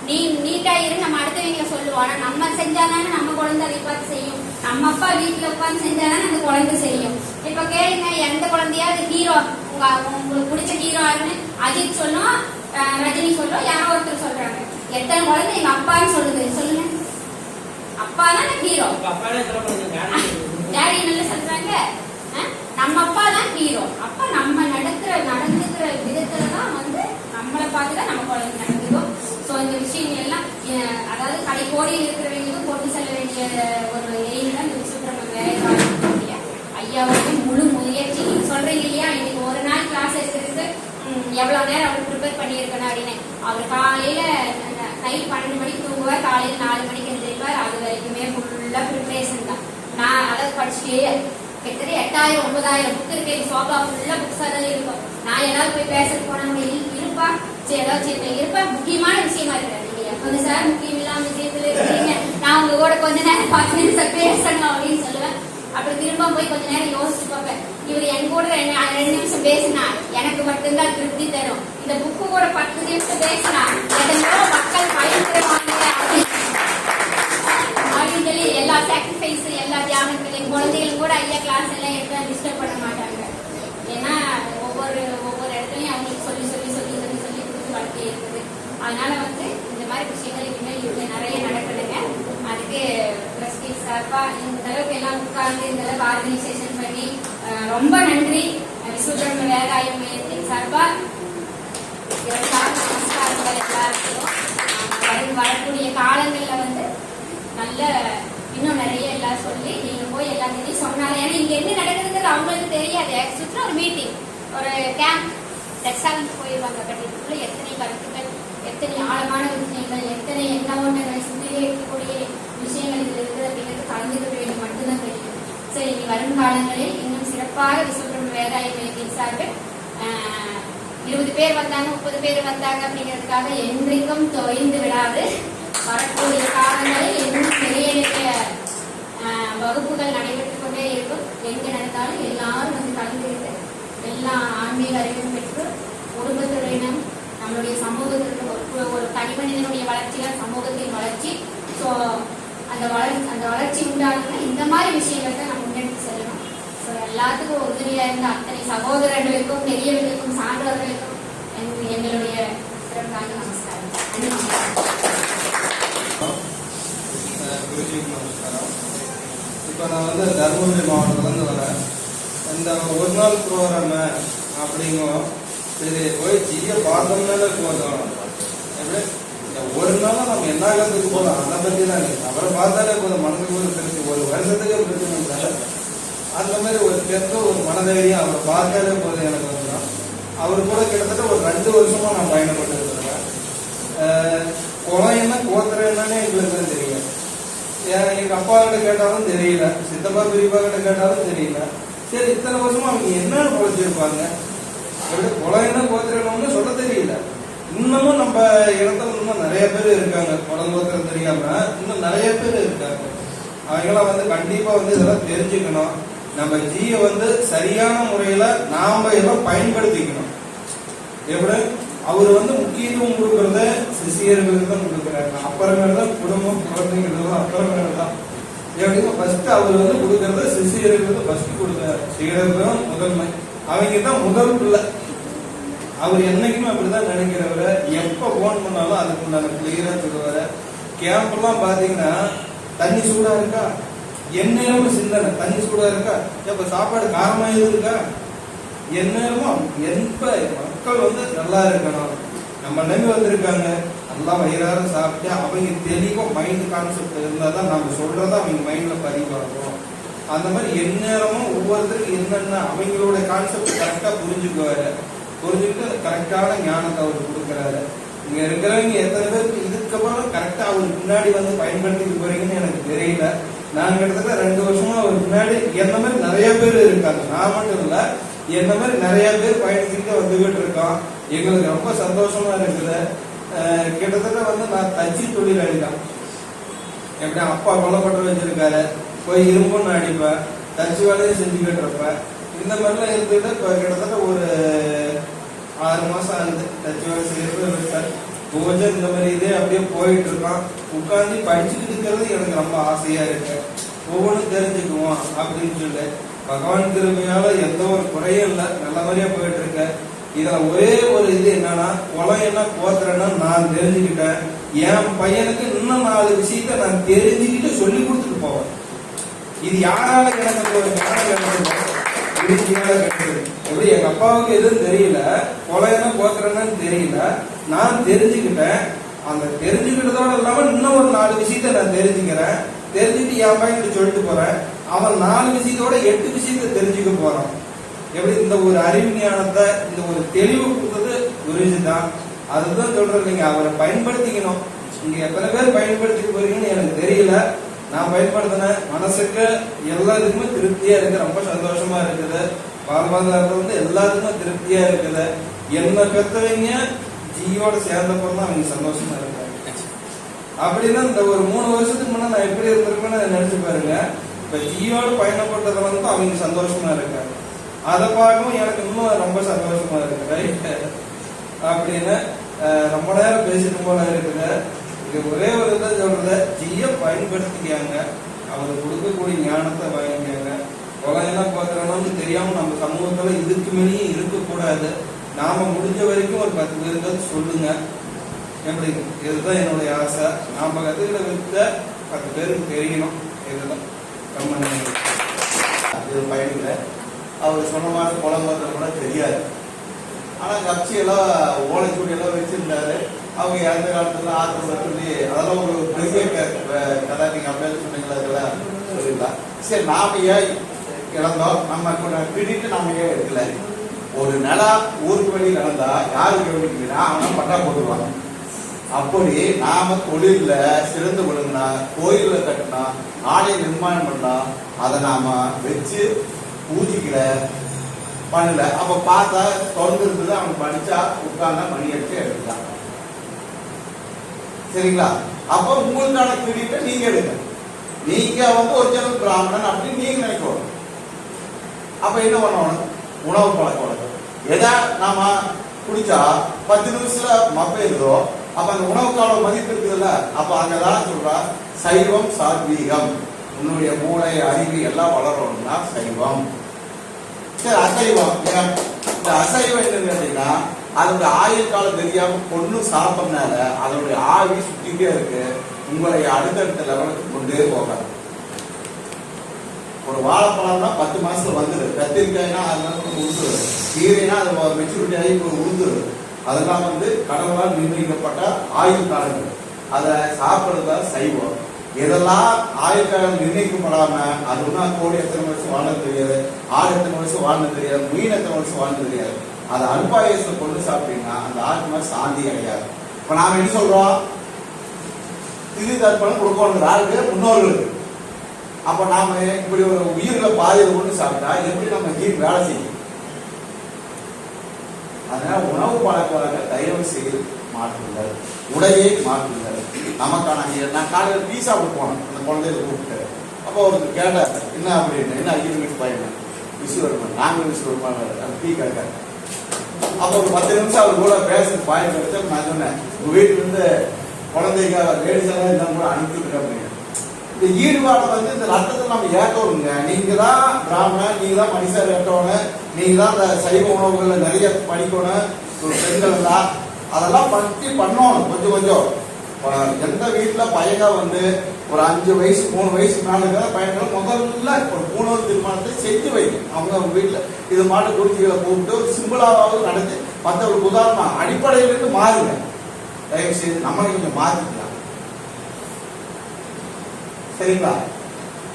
நீ நீட்டா இரு, நம்ம அடுத்தவங்க சொல்லுவோம். ஆனா நம்ம செஞ்சாதானே நம்ம குழந்தை அதை பார்த்து செய்யும். நம்ம அப்பா வீட்டுல உட்காந்து செஞ்சாதானே அந்த குழந்தை செய்யும். இப்ப கேளுங்க, எந்த குழந்தையாவது ஹீரோ உங்களுக்கு பிடிச்ச ஹீரோ யாருன்னு அஜித் சொல்லும், ரஜினி சொல்லும், யாரோ ஒருத்தர் சொல்றாங்க. எத்தனை குழந்தை எங்க அப்பான்னு சொல்லுது சொல்லுங்க. அப்பா தானே ஹீரோ, டேடி நல்லா சொல்றாங்க. நம்ம அப்பா தான் ஹீரோ. அப்ப நம்ம நடந்துக்கிற விதத்துலதான் வந்து நம்மளை பார்த்துதான் நம்ம குழந்தை நடந்துக்கும். சோ இந்த விஷயங்கள் எல்லாம் அதாவது கடைக்கோடியில் இருக்கிறவங்களுக்கும் கொண்டு செல்ல வேண்டிய ஒரு எய்ம் தான் இந்த விஸ்வபிரம வேதாய ஐயாவுக்கு முழு முயற்சி. நீங்க சொல்றீங்க இல்லையா, இன்னைக்கு ஒரு நாள் கிளாஸ் எடுக்கிறதுக்கு எவ்வளவு நேரம் அவர் ப்ரிப்பேர் பண்ணியிருக்கணும் அப்படின்னு. அவர் காலையில நைட் 12 மணிக்கு தூங்குவார், காலையில 4 மணிக்கு எழுந்திருப்பார். அது வரைக்குமே ஃபுல்லா ப்ரிப்பரேஷன் தான். நான் அதை படிச்சுட்டே கிட்டத்தட்ட 8000 9000 புக் இருக்கு. சோபா ஃபுல்லா புக்ஸா தான் இருக்கும். நான் ஏதாவது போய் பேசுறது போனா இருப்பா, சரி ஏதாவது இருப்பா, முக்கியமான விஷயமா இருக்கிறேன். நீங்க எப்போது சார் முக்கியம் இல்லாம விஷயத்துல இருக்கீங்க, நான் உங்க கூட கொஞ்ச நேரம் 10 நிமிஷம் பேசணும் அப்படின்னு சொல்லுவேன். அப்படி திரும்ப போய் கொஞ்ச நேரம் யோசிச்சு பார்ப்பேன், இவர் என் கூட 2 நிமிஷம் பேசினா எனக்கு மட்டும்தான் திருப்தி தரும். இந்த புக்கு கூட 10 நிமிஷம் பேசினா எதோ மக்கள் பயன்படுவாங்க அப்படின்னு சொல்லி எல்லா சாக்ரிஃபைஸ் எல்லா தியாகங்களையும் குழந்தைகளும் கூட ஐயா கிளாஸ் எல்லாம் எடுத்து டிஸ்டர்ப் பண்ண மாட்டாங்க. ஏன்னா ஒவ்வொரு இடத்துலயும் அவங்களுக்கு சொல்லி கொடுத்து வளர்த்தி இருக்குது. அதனால வந்து இந்த மாதிரி விஷயங்கள் இனிமேல் நிறைய நடக்குதுங்க. அதுக்கு ட்ரஸ்டீஸ் சார்பா இந்த அளவுக்கு எல்லாம் உட்கார்ந்து இந்த அளவுக்கு ஆர்கனைசேஷன் பண்ணி ரொம்ப நன்றி. விஸ்வபிரம வேதாய மையத்தின் சார்பா நமஸ்காரங்கள் எல்லாருக்கும். வரக்கூடிய காலங்கள்ல வந்து நல்ல இன்னும் நிறைய எல்லாம் சொல்லி நீங்க போய் எல்லாத்தையும் சொன்னாங்க. ஏன்னா இங்க என்ன நடக்குதுங்கிறது அவங்களுக்கு தெரியாது. சுற்றுலா ஒரு மீட்டிங், ஒரு கேம்ப், ரெஸ்டாரண்ட் போயிடுவாங்க. கட்டிடத்துக்குள்ள எத்தனை கருத்துக்கள், எத்தனை ஆழமான விஷயங்கள், எத்தனை என்ன ஒன்றுகளை சுற்றிலே இருக்கக்கூடிய விஷயங்கள் இது இருக்குது அப்படிங்கிறது கலந்துக்க வேண்டும் மட்டும்தான் தெரியும். சரி, இனி வரும் காலங்களில் இன்னும் சிறப்பாக விஸ்வபிரம வேதாய மையத்தின் சார்பில் 20 பேர் வந்தாங்க, 30 பேர் வந்தாங்க அப்படிங்கிறதுக்காக என்றைக்கும் தொய்ந்து விடாது. வரக்கூடிய காலங்களில் இன்னும் நிறைய வகுப்புகள் நடைபெற்றுக் கொண்டே இருக்கும். எங்க நடந்தாலும் எல்லாரும் வந்து கலந்துக்கிட்டு எல்லா ஆன்மீக அறிவும் பெற்று குடும்பத்துடையினம் நம்மளுடைய சமூகத்திற்கு ஒரு தனி மனிதனுடைய வளர்ச்சி தான் சமூகத்தின் வளர்ச்சி. ஸோ அந்த வளர்ச்சி உண்டாகணும்னா இந்த மாதிரி விஷயங்கள் தான் நம்ம முன்னெடுத்து செல்லணும். ஸோ எல்லாத்துக்கும் உதவியா இருந்த அத்தனை சகோதரர்களுக்கும் பெரியவர்களுக்கும் சான்றோர்களுக்கும் எங்களுடைய சிறப்பான நமஸ்காரம். குருஜிக்கு நமஸ்காரம். இப்போ நான் வந்து தருமபுரி மாவட்டத்துலேருந்து வரேன். இந்த ஒரு நாள் ப்ரோக்ராம் அப்படிங்கும் சரி போய் ஜியை பார்த்தோம்னாலே போதும். எப்படி இந்த ஒரு நாளும் நம்ம என்ன கற்றுக்கு போதும் அதை பற்றி தான் அவரை பார்த்தாலே போதும், மனதுக்கு ஒரு பிரச்சனை, ஒரு வருஷத்துக்கே பிரச்சனை இல்லை. அந்த மாதிரி ஒரு பெற்ற ஒரு மனதைரியம் அவரை பார்த்தாலே போதும் எனக்கு வந்துடும். அவர் கூட கிட்டத்தட்ட ஒரு 2 வருஷமா நான் பயணப்பட்டு இருக்கிறேன். குளம் என்ன கோத்திரம் என்னன்னே எங்களுக்கு தான் தெரியும். எங்க அப்பா கிட்ட கேட்டாலும் தெரியல, சித்தப்பா பெரியப்பா கிட்ட கேட்டாலும் தெரியல. சரி, இத்தனை வருஷமா அவங்க என்னன்னு பொழைச்சிருப்பாங்க, குளம் என்ன கோத்திரம்னு சொல்ல தெரியல. இன்னமும் நம்ம இடத்துல இன்னும் நிறைய பேர் இருக்காங்க, குளம் கோத்திரம் தெரியாம இன்னும் நிறைய பேர் இருக்காங்க. அவங்களாம் வந்து கண்டிப்பா வந்து இதெல்லாம் தெரிஞ்சுக்கணும். நம்ம ஜியை வந்து சரியான முறையில நாம எல்லாம் பயன்படுத்திக்கணும். எப்படி அவர் வந்து முக்கியத்துவம் கொடுக்கறத சிஷியர்களுக்கு தான் கொடுக்குறாங்க. அப்புறமேல தான் குடும்பம் குழந்தைங்களுக்கு அப்புறமேல தான் எப்படின்னா ஃபர்ஸ்ட் அவர் வந்து கொடுக்கறத சிஷியர்களுக்கு ஃபர்ஸ்ட் கொடுக்குறாரு. சீடர்களும் முதன்மை, அவங்க தான் முதல் பிள்ளை. அவர் என்னைக்குமே அப்படிதான் நினைக்கிறவரை. எப்ப போன் பண்ணாலும் அதுக்கு உண்டான கிளியரா சொல்லுவாரு. கேம்ப் எல்லாம் பாத்தீங்கன்னா தண்ணி சூடா இருக்கா, எந்நேரமும் சிந்தனை தண்ணி சூடா இருக்கா, இப்ப சாப்பாடு காரமா இருக்கா, எந்நேரமும் எப்ப மக்கள் வந்து நல்லா இருக்கணும், நம்ம நம்பி வந்திருக்காங்க, நல்லா வயிறார சாப்பிட்டு அவங்க தெளிவா மைண்ட் கான்செப்ட் இருந்தாதான் நம்ம சொல்றத அவங்க மைண்ட்ல பதிவாகும். அந்த மாதிரி எந்நேரமும் ஒவ்வொருத்தருக்கும் என்னென்ன அவங்களோட கான்செப்ட் கரெக்டாக புரிஞ்சுக்குவாரு, புரிஞ்சுக்கிட்டு கரெக்டான ஞானத்தை அவர் கொடுக்குறாரு. இங்க இருக்கிறவங்க எத்தனை பேருக்கு இதுக்கப்புறம் கரெக்டா அவருக்கு முன்னாடி வந்து பயன்படுத்திட்டு போறீங்கன்னு எனக்கு தெரியல. நான் கிட்டத்தட்ட 2 வருஷமா அவருக்கு முன்னாடி என்ன மாதிரி நிறைய பேர் இருக்காங்க, நான் மட்டும் இல்ல, என்ன மாதிரி நிறைய பேர் பயணிச்சுட்டு வந்துகிட்டு இருக்கோம். எங்களுக்கு ரொம்ப சந்தோஷமா இருக்குது. கிட்டத்தட்ட வந்து நான் தச்சு தொழிலாளி தான். எப்படி அப்பா கொல்லப்பட்டு வச்சிருக்காரு, போய் இரும்புன்னு அடிப்பேன், தச்சு வேலையை செஞ்சுக்கிட்டு இருப்பேன். இந்த மாதிரிலாம் இருந்துட்டு இப்போ கிட்டத்தட்ட ஒரு 6 மாசம் ஆகுது தச்சு வேலை செய்யறது. கொஞ்சம் இந்த மாதிரி இதே அப்படியே போயிட்டு இருக்கான். உட்காந்து படிச்சுக்கிட்டு இருக்கிறது எனக்கு ரொம்ப ஆசையா இருக்கு. ஒவ்வொன்றும் தெரிஞ்சுக்குவோம் அப்படின்னு சொல்லி பகவான் திருமையால எந்த ஒரு குறையும் இல்லை, நல்ல மாதிரியா போயிட்டு இருக்க. இதுல ஒரே ஒரு இது என்னன்னா, குளம் என்ன போத்துறேன்னா நான் தெரிஞ்சுக்கிட்டேன். என் பையனுக்கு இன்னும் 4 விஷயத்த நான் தெரிஞ்சுக்கிட்டு சொல்லி கொடுத்துட்டு போவேன். இது யாரால எனக்கு ஒரு எப்படி எங்க அப்பாவுக்கு எதுவும் தெரியல, குளம் என்ன போத்துறேன்னு தெரியல, நான் தெரிஞ்சுக்கிட்டேன். அந்த தெரிஞ்சுக்கிட்டதோட இல்லாம இன்னும் ஒரு 4 விஷயத்த நான் தெரிஞ்சுக்கிறேன். தெரிஞ்சுட்டு என் பையன் சொல்லிட்டு போறேன். அவன் 4 விஷயத்தோட 8 விஷயத்த தெரிஞ்சுக்க போறான். எப்படி இந்த ஒரு அறிவு ஞானத்தை, இந்த ஒரு தெளிவு கொடுத்தது குருஜி தான். அதுதான் சொல்றேன், நீங்க அவரை பயன்படுத்திக்கணும். நீங்க எத்தனை பேர் பயன்படுத்திட்டு போறீங்கன்னு எனக்கு தெரியல. நான் பயன்படுத்தினேன், மனசுக்கு எல்லாத்துக்குமே திருப்தியா இருக்கு, ரொம்ப சந்தோஷமா இருக்குது. பால்பாதாரத்தை வந்து எல்லாத்துக்குமே திருப்தியா இருக்குது. என்ன பெற்றவங்க ஜியோட சேர்ந்தப்போ தான் அவங்க சந்தோஷமா இருக்காங்க. அப்படின்னா இந்த ஒரு 3 வருஷத்துக்கு முன்னாடி நான் எப்படி இருந்திருப்பேன்னு நினைச்சு பாருங்க. இப்ப ஜியோட பயணப்பட்டதை வந்து அவங்க சந்தோஷமா இருக்காங்க. அதை பார்க்கவும் எனக்கு இன்னும் ரொம்ப சந்தோஷமா இருக்கு. ரைட் அப்படின்னு ரொம்ப நேரம் பேசிட்டு போல இருக்குது. இது ஒரே ஒரு இதை சொல்றத, ஜிய பயன்படுத்திக்காங்க, அவருக்கு கொடுக்கக்கூடிய ஞானத்தை வாங்கிக்காங்க. உலகெல்லாம் பார்க்கறோம்னு தெரியாம நம்ம சமூகத்துல இதுக்கு மேலேயே இருக்கக்கூடாது. நாம முடிஞ்ச வரைக்கும் ஒரு 10 பேருக்கு சொல்லுங்க. எப்படி இதுதான் என்னுடைய ஆசை. நாம கத்துக்கிட்ட வித்த 10 பேருக்கு தெரியணும். இதுதான் ரொம்ப நன்றி. இது பயணிக்கல. அவர் சொன்ன மாதிரி குளம் பார்த்து கூட தெரியாது. ஆனா கட்சியெல்லாம் ஓலைச்சூடியெல்லாம் வச்சிருந்தாரு. அவங்க இறந்த காலத்துல ஆத்திரம் சொல்லி அதெல்லாம் ஒரு பெரிய கதை. நீங்க அப்படியே சொன்னீங்களா, அதெல்லாம் சொல்லிடலாம். சரி, நாம ஏன் இழந்தோம், நம்ம கிரெடிட் நாம ஏன் எடுக்கல? ஒரு நிலம் ஊருக்கு வெளியே நடந்தா யாருக்கு கவனிக்கிறா, அவனா பட்டா போட்டுருவாங்க. அப்படி நாம தொழில சிறந்து விழுங்கினா, கோயில கட்டினா, ஆலய நிர்மாணம் பண்ணா, அதை நாம வச்சு பூஜிக்கல, பண்ணல. அப்ப பார்த்தா தொடர்ந்து இருந்தது, அவன் படிச்சா உட்கார்ந்தா மணி அடிச்சு எடுத்துட்டான். சரிங்களா? அப்ப உங்களுக்கான கிரெடிட்டை நீங்க எடுங்க. நீங்க வந்து ஒரிஜினல் பிராமணன் அப்படின்னு நீங்க நினைக்கணும். அப்ப என்ன பண்ணணும்? உணவு பழக்க வழக்கம். எதா நாம குடிச்சா 10 நிமிஷத்துல மப்பேதோ, அப்ப அந்த உணவுக்கான மதிப்பு இருக்குதுல்ல. அப்ப அங்கதான் சொல்றா சைவம் சாத்வீகம். உன்னுடைய மூளை அறிவு எல்லாம் வளரணும்னா சைவம். சரி, அசைவம். இந்த அசைவம் என்னன்னு கேட்டீங்கன்னா, அதோட ஆயுள் காலம் தெரியாம பொண்ணு சாப்பிட்றதுனால அதனுடைய ஆவி சுத்திட்டே இருக்கு. உங்களை அடுத்தடுத்த லெவலுக்கு கொண்டே போகாது. ஒரு வாழைப்பழம்னா 10 மாசத்துல வந்துடும். கத்திரிக்காய்னா அது உளுந்துருது. கீரைனா அது மெச்சூரிட்டி ஆகி உளுந்துருது. அதெல்லாம் வந்து கடவுளால் நிர்ணயிக்கப்பட்ட ஆயுள் காலங்கள். அதை சாப்பிடுறதுதான் சைவம். எதெல்லாம் ஆயுள் காலம் நிர்ணயிக்கப்படாம அது ஒன்னா கோடி எத்தனை வருஷம் வாழ்ந்தது தெரியாது, ஆடு எத்தனை வருஷம் வாழ்ந்தது தெரியாது, மீன் எத்தனை வருஷம் வாழ்ந்தது தெரியாது. அதை அல்பாயுசத்தை கொண்டு சாப்பிட்டீங்கன்னா அந்த ஆத்மா சாந்தி அடையாது. இப்ப நாம என்ன சொல்றோம்? திதி தர்ப்பணம் கொடுக்கணும் ஆளுக்கு, முன்னோர்களுக்கு. அப்ப நாம இப்படி ஒரு உயிர்களை பாதியில் கொண்டு சாப்பிட்டா எப்படி நம்ம ஜீவ் வேலை செய்யும்? அதனால உணவு பழக்க வழக்க தயவு செய்து மாற்றுங்கள், உடையை மாற்றுங்கள். நமக்கான நான் காலையில் டீ சாப்பிட்டு போனேன் அந்த குழந்தைய கூப்பிட்டு. அப்போ ஒருத்தர் கேட்டார், என்ன அப்படின்னு, என்ன ஐயர் வீட்டு பையன் விஸ்வரூபன், நாங்கள் விஸ்வரூபன் டீ கேட்காரு. அப்போ ஒரு 10 நிமிஷம் அவர் கூட பேசுறது பாயிண்ட் வச்சு நான் சொன்னேன், உங்க வீட்டுல இருந்து குழந்தைங்க லேடிஸ் எல்லாம் இருந்தாலும் கூட அனுப்பிவிட்டு அப்படின்னு. இந்த ஈடுபாடு வந்து இந்த ரத்தத்தை நம்ம ஏற்றணுங்க. நீங்க தான் பிராமணன், நீங்க தான் மனுஷர் ஏற்றணும், நீங்க தான் இந்த சைவ உணவுகள்ல நிறைய படிக்கணும். ஒரு பெண்கள் தான் அதெல்லாம் பற்றி பண்ணணும். கொஞ்சம் கொஞ்சம் எந்த வீட்டுல பையங்க வந்து ஒரு 5 வயசு 3 வயசு மேல இருக்கிற பையன்கள் முதல்ல ஒரு 3வது திருமணத்தை செஞ்சு வைக்கும். அவங்க வீட்டுல இது மாட்டு குடிச்சிகளை கூப்பிட்டு ஒரு சிம்பிளாவது நடத்தி மற்றவங்களுக்கு உதாரணமா அடிப்படையிலிருந்து மாறுங்க. தயவு செய்து நம்மளை கொஞ்சம் மாற்றிக்கலாம். சரிங்களா?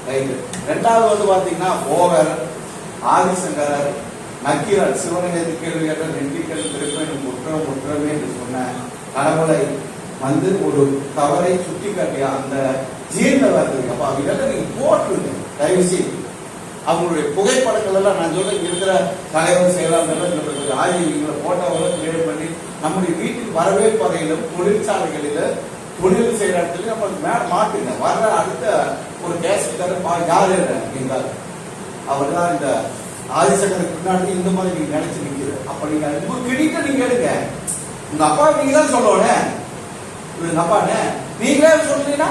ரைட்டு. ரெண்டாவது வந்து பாத்தீங்கன்னா போகர், ஆதிசங்கரர், நக்கீரர், சிவனை கேள்வி கேட்ட நெண்டிக்கல் திருப்பேன் குற்றமே என்று சொன்ன கடவுளை வந்து ஒரு தவறை சுட்டி காட்டிய அந்த ஜீர்ண வார்த்தை அப்ப அவங்க நீங்க போட்டுருங்க தயவு செய்து. அவங்களுடைய புகைப்படங்கள் எல்லாம் நான் சொல்ல இருக்கிற தலைவர் செயலாளர்கள் ஆய்வுகளை போட்டோவை கிரியேட் பண்ணி நம்முடைய வீட்டில் வரவேற்பறையிலும் தொழிற்சாலைகளில தொழில் செய்யற இடத்துல நம்ம மேல மாட்டுங்க. வர்ற அடுத்த ஒரு கேசட் யாரு என்றார் அவர் தான் இந்த ஆதிசங்கருக்கு பின்னாடி இந்த மாதிரி நீங்க நினைச்சு நிக்கிறது. அப்ப நீங்க கிட்ட நீங்க எடுங்க. உங்க அப்பா நீங்க தான் சொல்லணும். உங்க அப்பானே நீங்களே சொல்றீங்கன்னா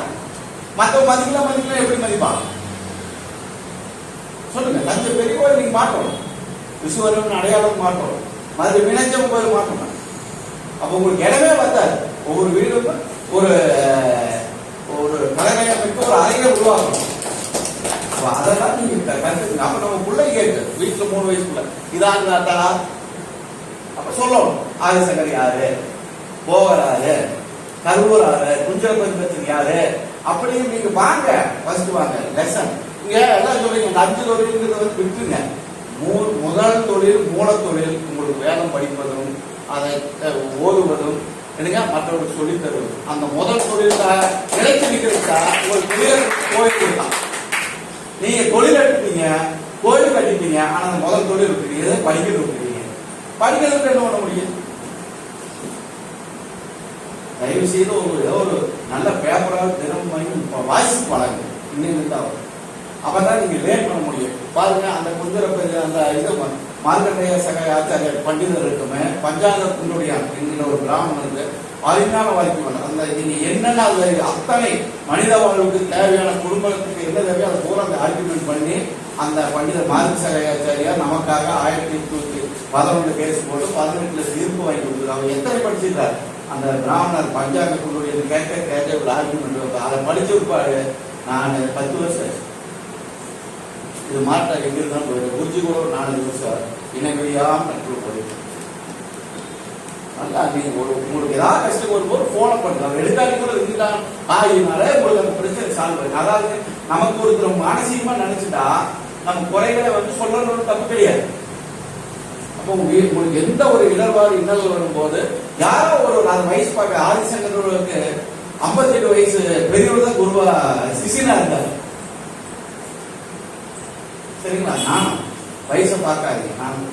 மற்றவங்க மதிக்கலாம் எப்படி மதிப்பாங்க சொல்லுங்க. தஞ்சை பெரிய கோயில் நீங்க மாட்டணும், விசுவரம் அடையாளம் மாட்டணும், மதுரை மீனாட்சி கோயில் மாட்டணும். அப்ப உங்களுக்கு இடமே பார்த்தாரு. ஒவ்வொரு வீடும் ஒரு ஒரு கலைமையமைப்பு ஒரு அறையை உருவாக்கணும். அதெல்லாம் நீங்க கருத்துங்க. அப்ப நம்ம பிள்ளை கேட்டு வீட்டுல 3 வயசுக்குள்ள இதாங்களா அப்ப சொல்லணும். ஆதிசங்கர் யாரு, போகர் யாரு, கருவூர் யாரு, குஞ்சரபதி யாரு அப்படின்னு நீங்க வாங்க. ஃபர்ஸ்ட் வாங்க லெசன். இங்க எல்லாம் சொல்றீங்க 5 தொழில்ங்கிறத வந்து விட்டுருங்க. முதல் தொழில் மூலத்தொழில். உங்களுக்கு வேதம் படிப்பதும் அதை ஓதுவதும் என்னங்க மற்றவர்களுக்கு சொல்லி தருவது. அந்த முதல் தொழிலுக்காக நிலைச்சு நிற்கிறதுக்கா ஒரு தொழில் கோயில் கொடுத்தான். நீங்க தொழில் எடுத்துட்டீங்க, கோயில் கட்டிட்டீங்க, ஆனா அந்த முதல் தொழில் விட்டுறீங்க, படிக்கிறது விட்டுறீங்க. படிக்கிறதுக்கு என்ன பண்ண முடியும்? தயவு செய்து ஒரு நல்ல பேப்பராக தினமும் வாய்ஸ் பழங்க. இன்னும் அப்பதான் நீங்க லேட் பண்ண முடியும். பாருங்க அந்த குஞ்சரப்பதி அந்த இது மார்க்கண்டேய சகாய ஆச்சாரியர் பண்டிதர் இருக்குமே பஞ்சாங்கத்தினுடைய என்கிற ஒரு பிராமணனுக்கு அருமையான வாய்ப்பு பண்ண அந்த நீங்க என்னென்ன அது அத்தனை மனித வாழ்வுக்கு தேவையான குடும்பத்துக்கு என்ன தேவையோ அதை பூரா அந்த ஆர்குமெண்ட் பண்ணி அந்த பண்டிதர் மார்க்க சகாய ஆச்சாரியார் நமக்காக 1811 கேஸ் போட்டு 18 தீர்ப்பு வாங்கி கொடுத்துருக்காங்க. எத்தனை படிச்சிருக்காரு அந்த பிராமணர் பஞ்சாங்கத்தினுடைய கேட்க ஒரு ஆர்குமெண்ட் அதை படிச்சு இருப்பாரு. நான் 10 வருஷம் இது மாற்ற எங்க இருந்தாலும் போயிடுது. குருஜி கூட 4 வருஷம் இணைவெளியாம கற்றுக் போயிருக்கு. நல்லா நீங்க உங்களுக்கு ஏதாவது கஷ்டம் வரும்போது போன பண்ணுங்க. அவர் எடுக்காட்டி கூட இருந்துட்டான் ஆகினால உங்களுக்கு அந்த பிரச்சனை சால்வ் ஆகும். அதாவது நமக்கு ஒருத்தர் மானசீகமா நினைச்சுட்டா நம்ம குறைகளை வந்து சொல்லணும்னு தப்பு கிடையாது. அப்போ உங்களுக்கு எந்த ஒரு இடர்பாடு இன்னல் வரும்போது யாரோ ஒரு 4 வயசு பார்க்க ஆதிசங்கருக்கு 57 வயசு பெரியவர் தான் குருவா சிசினா இருந்தார். சரிங்களா? நானும் வயசை பார்க்காதீங்க. நானும்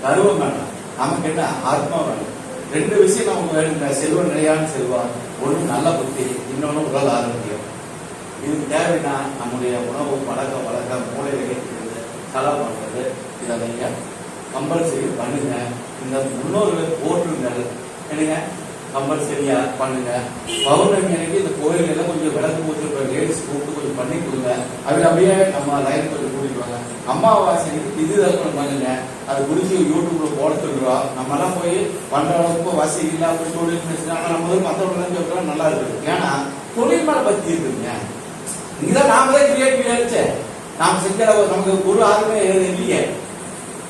கருவம் வேண்டாம். நமக்கு என்ன ஆத்மா வேணும். 2 விஷயம் நமக்கு வேணுங்க. செல்வ நிலையான செல்வம். ஒன்று நல்ல புத்தி, இன்னொன்று உடல் ஆரோக்கியம். இதுக்கு தேவைன்னா நம்முடைய உணவு பழக்க மூளையில இருக்கிறது செலவு பண்றது இதை நீங்க கம்பல்சரி பண்ணுங்க. இந்த முன்னோர்கள் போற்றுங்கள் என்னங்க கம்பல்சரியா பண்ணுங்க. பௌர்ணமி அன்னைக்கு இந்த கோயில்ல கொஞ்சம் விளக்கு பூத்து லேடிஸ் கூப்பிட்டு கொஞ்சம் பண்ணி கொடுங்க. அதுல அப்படியே நம்ம லைன் கொஞ்சம் கூட்டிட்டு வாங்க. அம்மாவாசைக்கு இது தர்ப்பணம் பண்ணுங்க. அது குறிச்சு யூடியூப்ல போட சொல்லுவோம். நம்ம எல்லாம் போய் பண்ற அளவுக்கு வசதி இல்லை அப்படி தொழில் பேசுறாங்க. நம்ம மற்றவங்க சொல்றோம் நல்லா இருக்குது. ஏன்னா தொழில் மேல பத்தி இருக்குங்க. இங்கதான் நாம தான் கிரியேட்டிவ் ஆயிடுச்சு. நாம் செஞ்ச நமக்கு குரு ஆளுமே இல்லையே,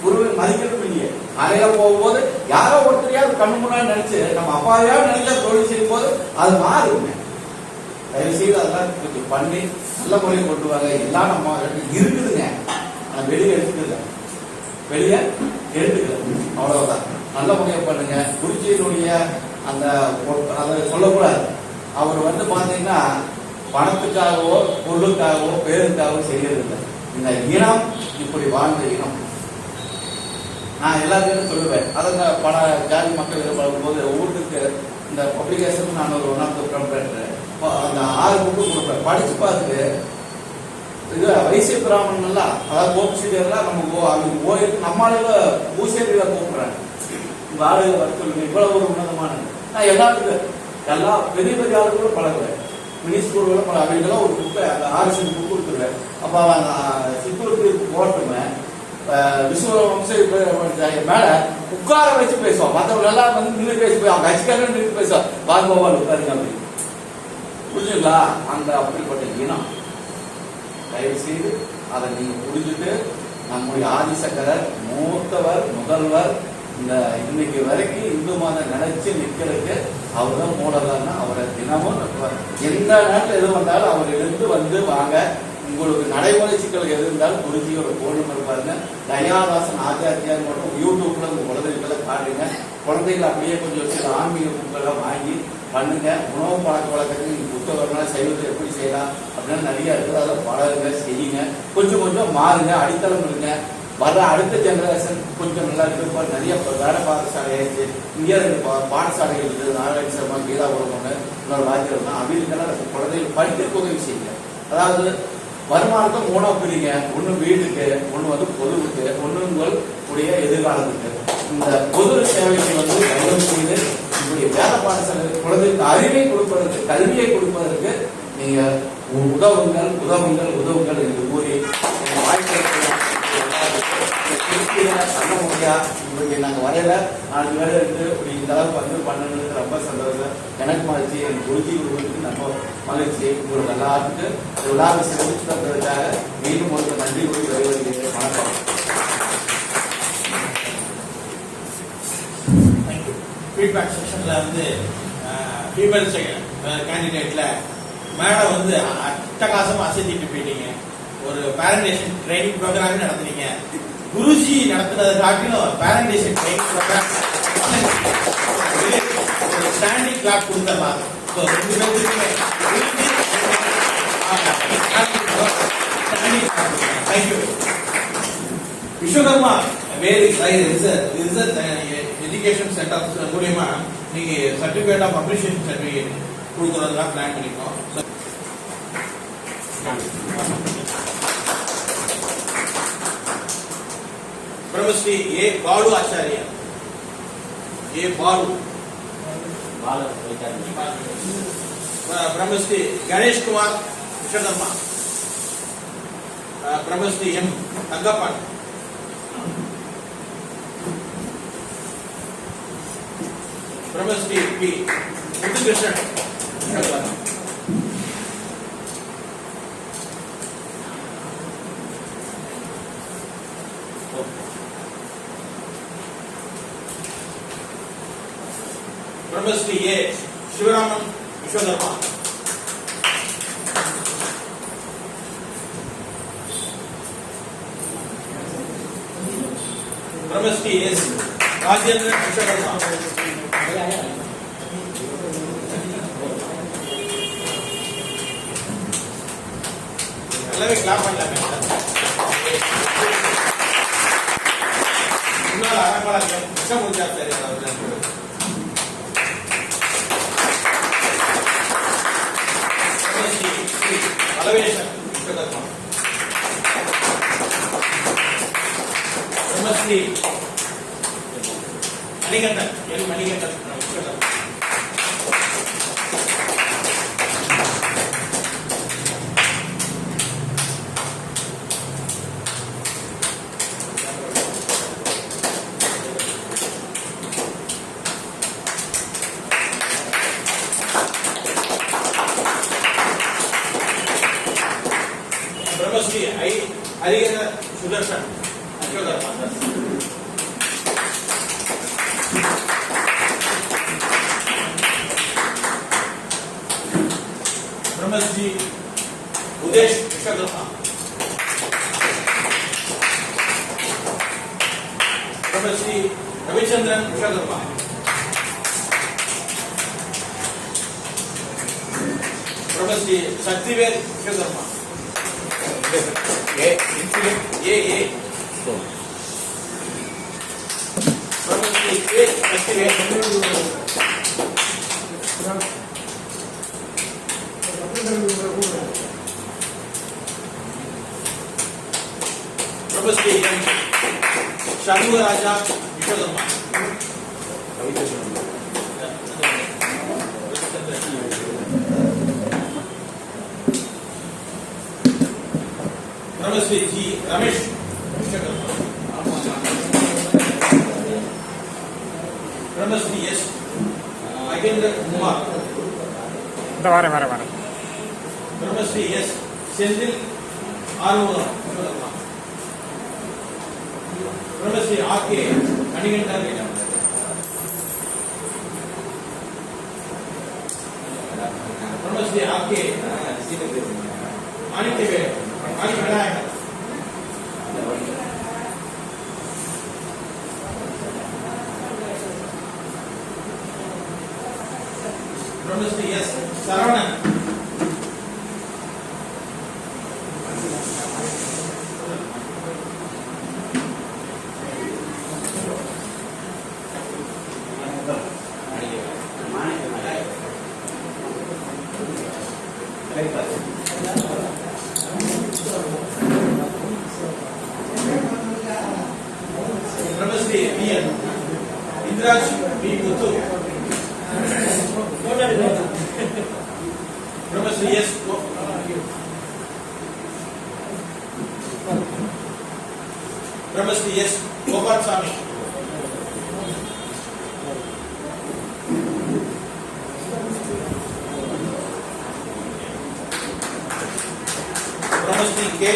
குருவை மதிக்கிறதும் இல்லையே. அறையில போகும்போது யாரோ ஒருத்தரையாவது கண்ணு முன்னாடி நினைச்சு நம்ம அப்பாவையாவது நினைச்சா தொழில் செய்யும் போது அது மாறுங்க. தயவு செய்து அதெல்லாம் கொஞ்சம் பண்ணி நல்ல முறையை கொண்டு வாங்க. எல்லாம் நம்ம இருக்குதுங்க, ஆனா வெளியே எடுத்துக்கல அவ்வளவுதான். நல்ல முறையை பண்ணுங்க. குருஜியினுடைய அந்த அதை சொல்லக்கூடாது. அவர் வந்து பாத்தீங்கன்னா பணத்துக்காகவோ பொருளுக்காகவோ பேருக்காகவோ செய்யறதில்லை. இந்த இனம் இப்படி வாழ்ந்த இனம் நான் எல்லாத்தையும் சொல்லுவேன். அதை பல ஜாதி மக்கள் பழகும்போது ஒவ்வொருத்துக்கு இந்த பப்ளிகேஷன் நான் ஒரு 1 ஆஃப் தி ப்ரிப்பரேட்டர் அந்த 6 புக்கு கொடுப்பேன். படிச்சு பார்த்துட்டு இது வைசிய பிராமணன்லாம் அதாவது கோபிசீரியர்லாம் நம்ம அவங்க கோயில் நம்மளால பூசேரியில கூப்பிடுறேன். உங்க ஆளுக வர சொல்லுங்க. இவ்வளவு ஒரு உன்னதமான நான் எல்லாத்துக்கும் எல்லா பெரிய பெரிய ஆளுகளும் பழகுவேன். மினிஸ்கூல்களும் பல அவங்களும் ஒரு புக்கை அந்த 6 சென்ட் புக் கொடுத்துருவேன். அப்போ சித்தூருக்கு போட்டுமே விஸ்வவம்ச மேல உட்கார வச்சு பேசுவோம். மற்றவங்க எல்லாம் வந்து நின்று பேசி போய் அவங்க கட்சிக்காரன் நின்று பேசுவோம். பாகோபால் உட்காருங்க அப்படி புரிஞ்சுங்களா? அந்த அப்படிப்பட்ட இனம் தயவு செய்து அதை நீங்க புரிஞ்சுட்டு நம்முடைய ஆதிசங்கரர் மூத்தவர் முதல்வர் இந்த இன்னைக்கு வரைக்கும் இந்து மதம் நினைச்சு நிக்கிறதுக்கு அவர் தான் மூலதான். அவரை தினமும் எந்த நேரத்தில் எது வந்தாலும் அவர் எழுந்து வந்து வாங்க. உங்களுக்கு நடைமுறை சிக்கல் எது இருந்தாலும் குருஜியோட போன் நம்பர் பாருங்க. தயாதாசன் ஆச்சாரியார் மட்டும் யூடியூப்ல உங்க குழந்தைகளை காட்டுங்க. குழந்தைகள் அப்படியே கொஞ்சம் சில ஆன்மீக புக்கெல்லாம் வாங்கி பண்ணுங்க. உணவு பழக்க வழக்கத்துக்கு நீங்க புத்தகம்லாம் செய்வது எப்படி செய்யலாம் அப்படின்னு நிறைய இருக்குது. அதை பழகுங்க, செய்யுங்க, கொஞ்சம் கொஞ்சம் மாறுங்க, அடித்தளம் இருங்க. வர அடுத்த ஜெனரேஷன் கொஞ்சம் நல்லா இருக்கு. நிறைய வேற பாடசாலை ஆயிடுச்சு. இங்கே 2 பாடசாலைகள் இருக்குது. நாராயண சர்மா, கீதாபுரம் ஒன்று, இன்னொரு வாத்தியம் தான். அவங்களுக்கெல்லாம் குழந்தைகள் படிக்க உதவி செய்யுங்க. அதாவது வருமானத்தை 3 பிரிங்க. ஒன்று வீட்டுக்கு, ஒன்று வந்து பொதுவுக்கு, ஒன்று உங்களுடைய எதிர்காலத்துக்கு. இந்த பொது சேவைக்கு வந்து தயவு செய்து இப்படி வேத பாடசாலை குழந்தைக்கு அறிவை கொடுப்பதற்கு, கல்வியை கொடுப்பதற்கு நீங்க உதவுங்கள் உதவுங்கள் உதவுங்கள் என்று கூறி வாய்ப்பு பண்ண முடியா. இப்படி நாங்கள் வரையில 4 பேர் இருந்து இப்படி இந்த அளவுக்கு வந்து பண்ணணுன்னு ரொம்ப சந்தோஷம். எனக்கு மகிழ்ச்சி, என் குருஜி குருவுக்கு ரொம்ப மகிழ்ச்சி. உங்களுக்கு எல்லாத்துக்கு விழாவை சிறப்பித்து தந்ததுக்காக மீண்டும் ஒரு நன்றி கூறி விரைவில் வணக்கம். ஃபீட்பேக் செக்ஷன்ல வந்து ஃபீமேல் கேண்டிடேட்ல மேடம் வந்து அட்டகாசமா அசைஞ்சிட்டு போயிட்டீங்க. ஒரு பேரண்டேஷன் ட்ரைனிங் ப்ரோக்ராம் நடத்துனீங்க. குருஜி நடத்துனதை காட்டிலும் பேரண்டேஷன் ட்ரைனிங் ப்ரோக்ராம் ஸ்டாண்டிங் கிளாப் கொடுத்துடலாம். ஸோ 2 பேருக்குமே தேங்க்யூ. விஸ்வகர்மா வேறு எஜுகேஷன் சென்டர் மூலியமா நீங்க சர்டிபிகேட் ஆஃப் அப்ரிசியேஷன் சர்டிபிகேட் கொடுக்கறதுலாம் பிளான் பண்ணிருக்கோம். Brahmashri A Balu Acharya, A Balu Brahmashri Ganesh Kumar Vishwakarma, Brahmashri M Thangappan, Brahmashri P Muthukrishnan Vishwakarma, Brahmashri A Sivaraman Vishwakarma, Brahmasri S Rajendran Vishwakarma, எல்லாமே கிளாப் பண்ணலாமே. முன்னாள் அரங்காளர் Krishnamurthy Palavesan Vishwakarma, Brahmashri Manikandan L Manikandan Vishwakarma, Brahmasri I Harihara Sudarshan Vishwakarma, Brahmasri Udesh Vishwakarma, Brahmasri Ravichandran Vishwakarma, Brahmasri Sakthivel Vishwakarma, Brahmasri K Sakthivel, Brahmasri M Shanmugaraja Vishwakarma, Brahmasri G Ramesh Vishwakarma, Brahmasri S Mahendra Kumar, Brahmasri S Senthil Arumugam Vishwakarma, Brahmasri R K Manikandan, Brahmasri R K Manickavel, Brahmasri S Gopalsamy, Brahmasri K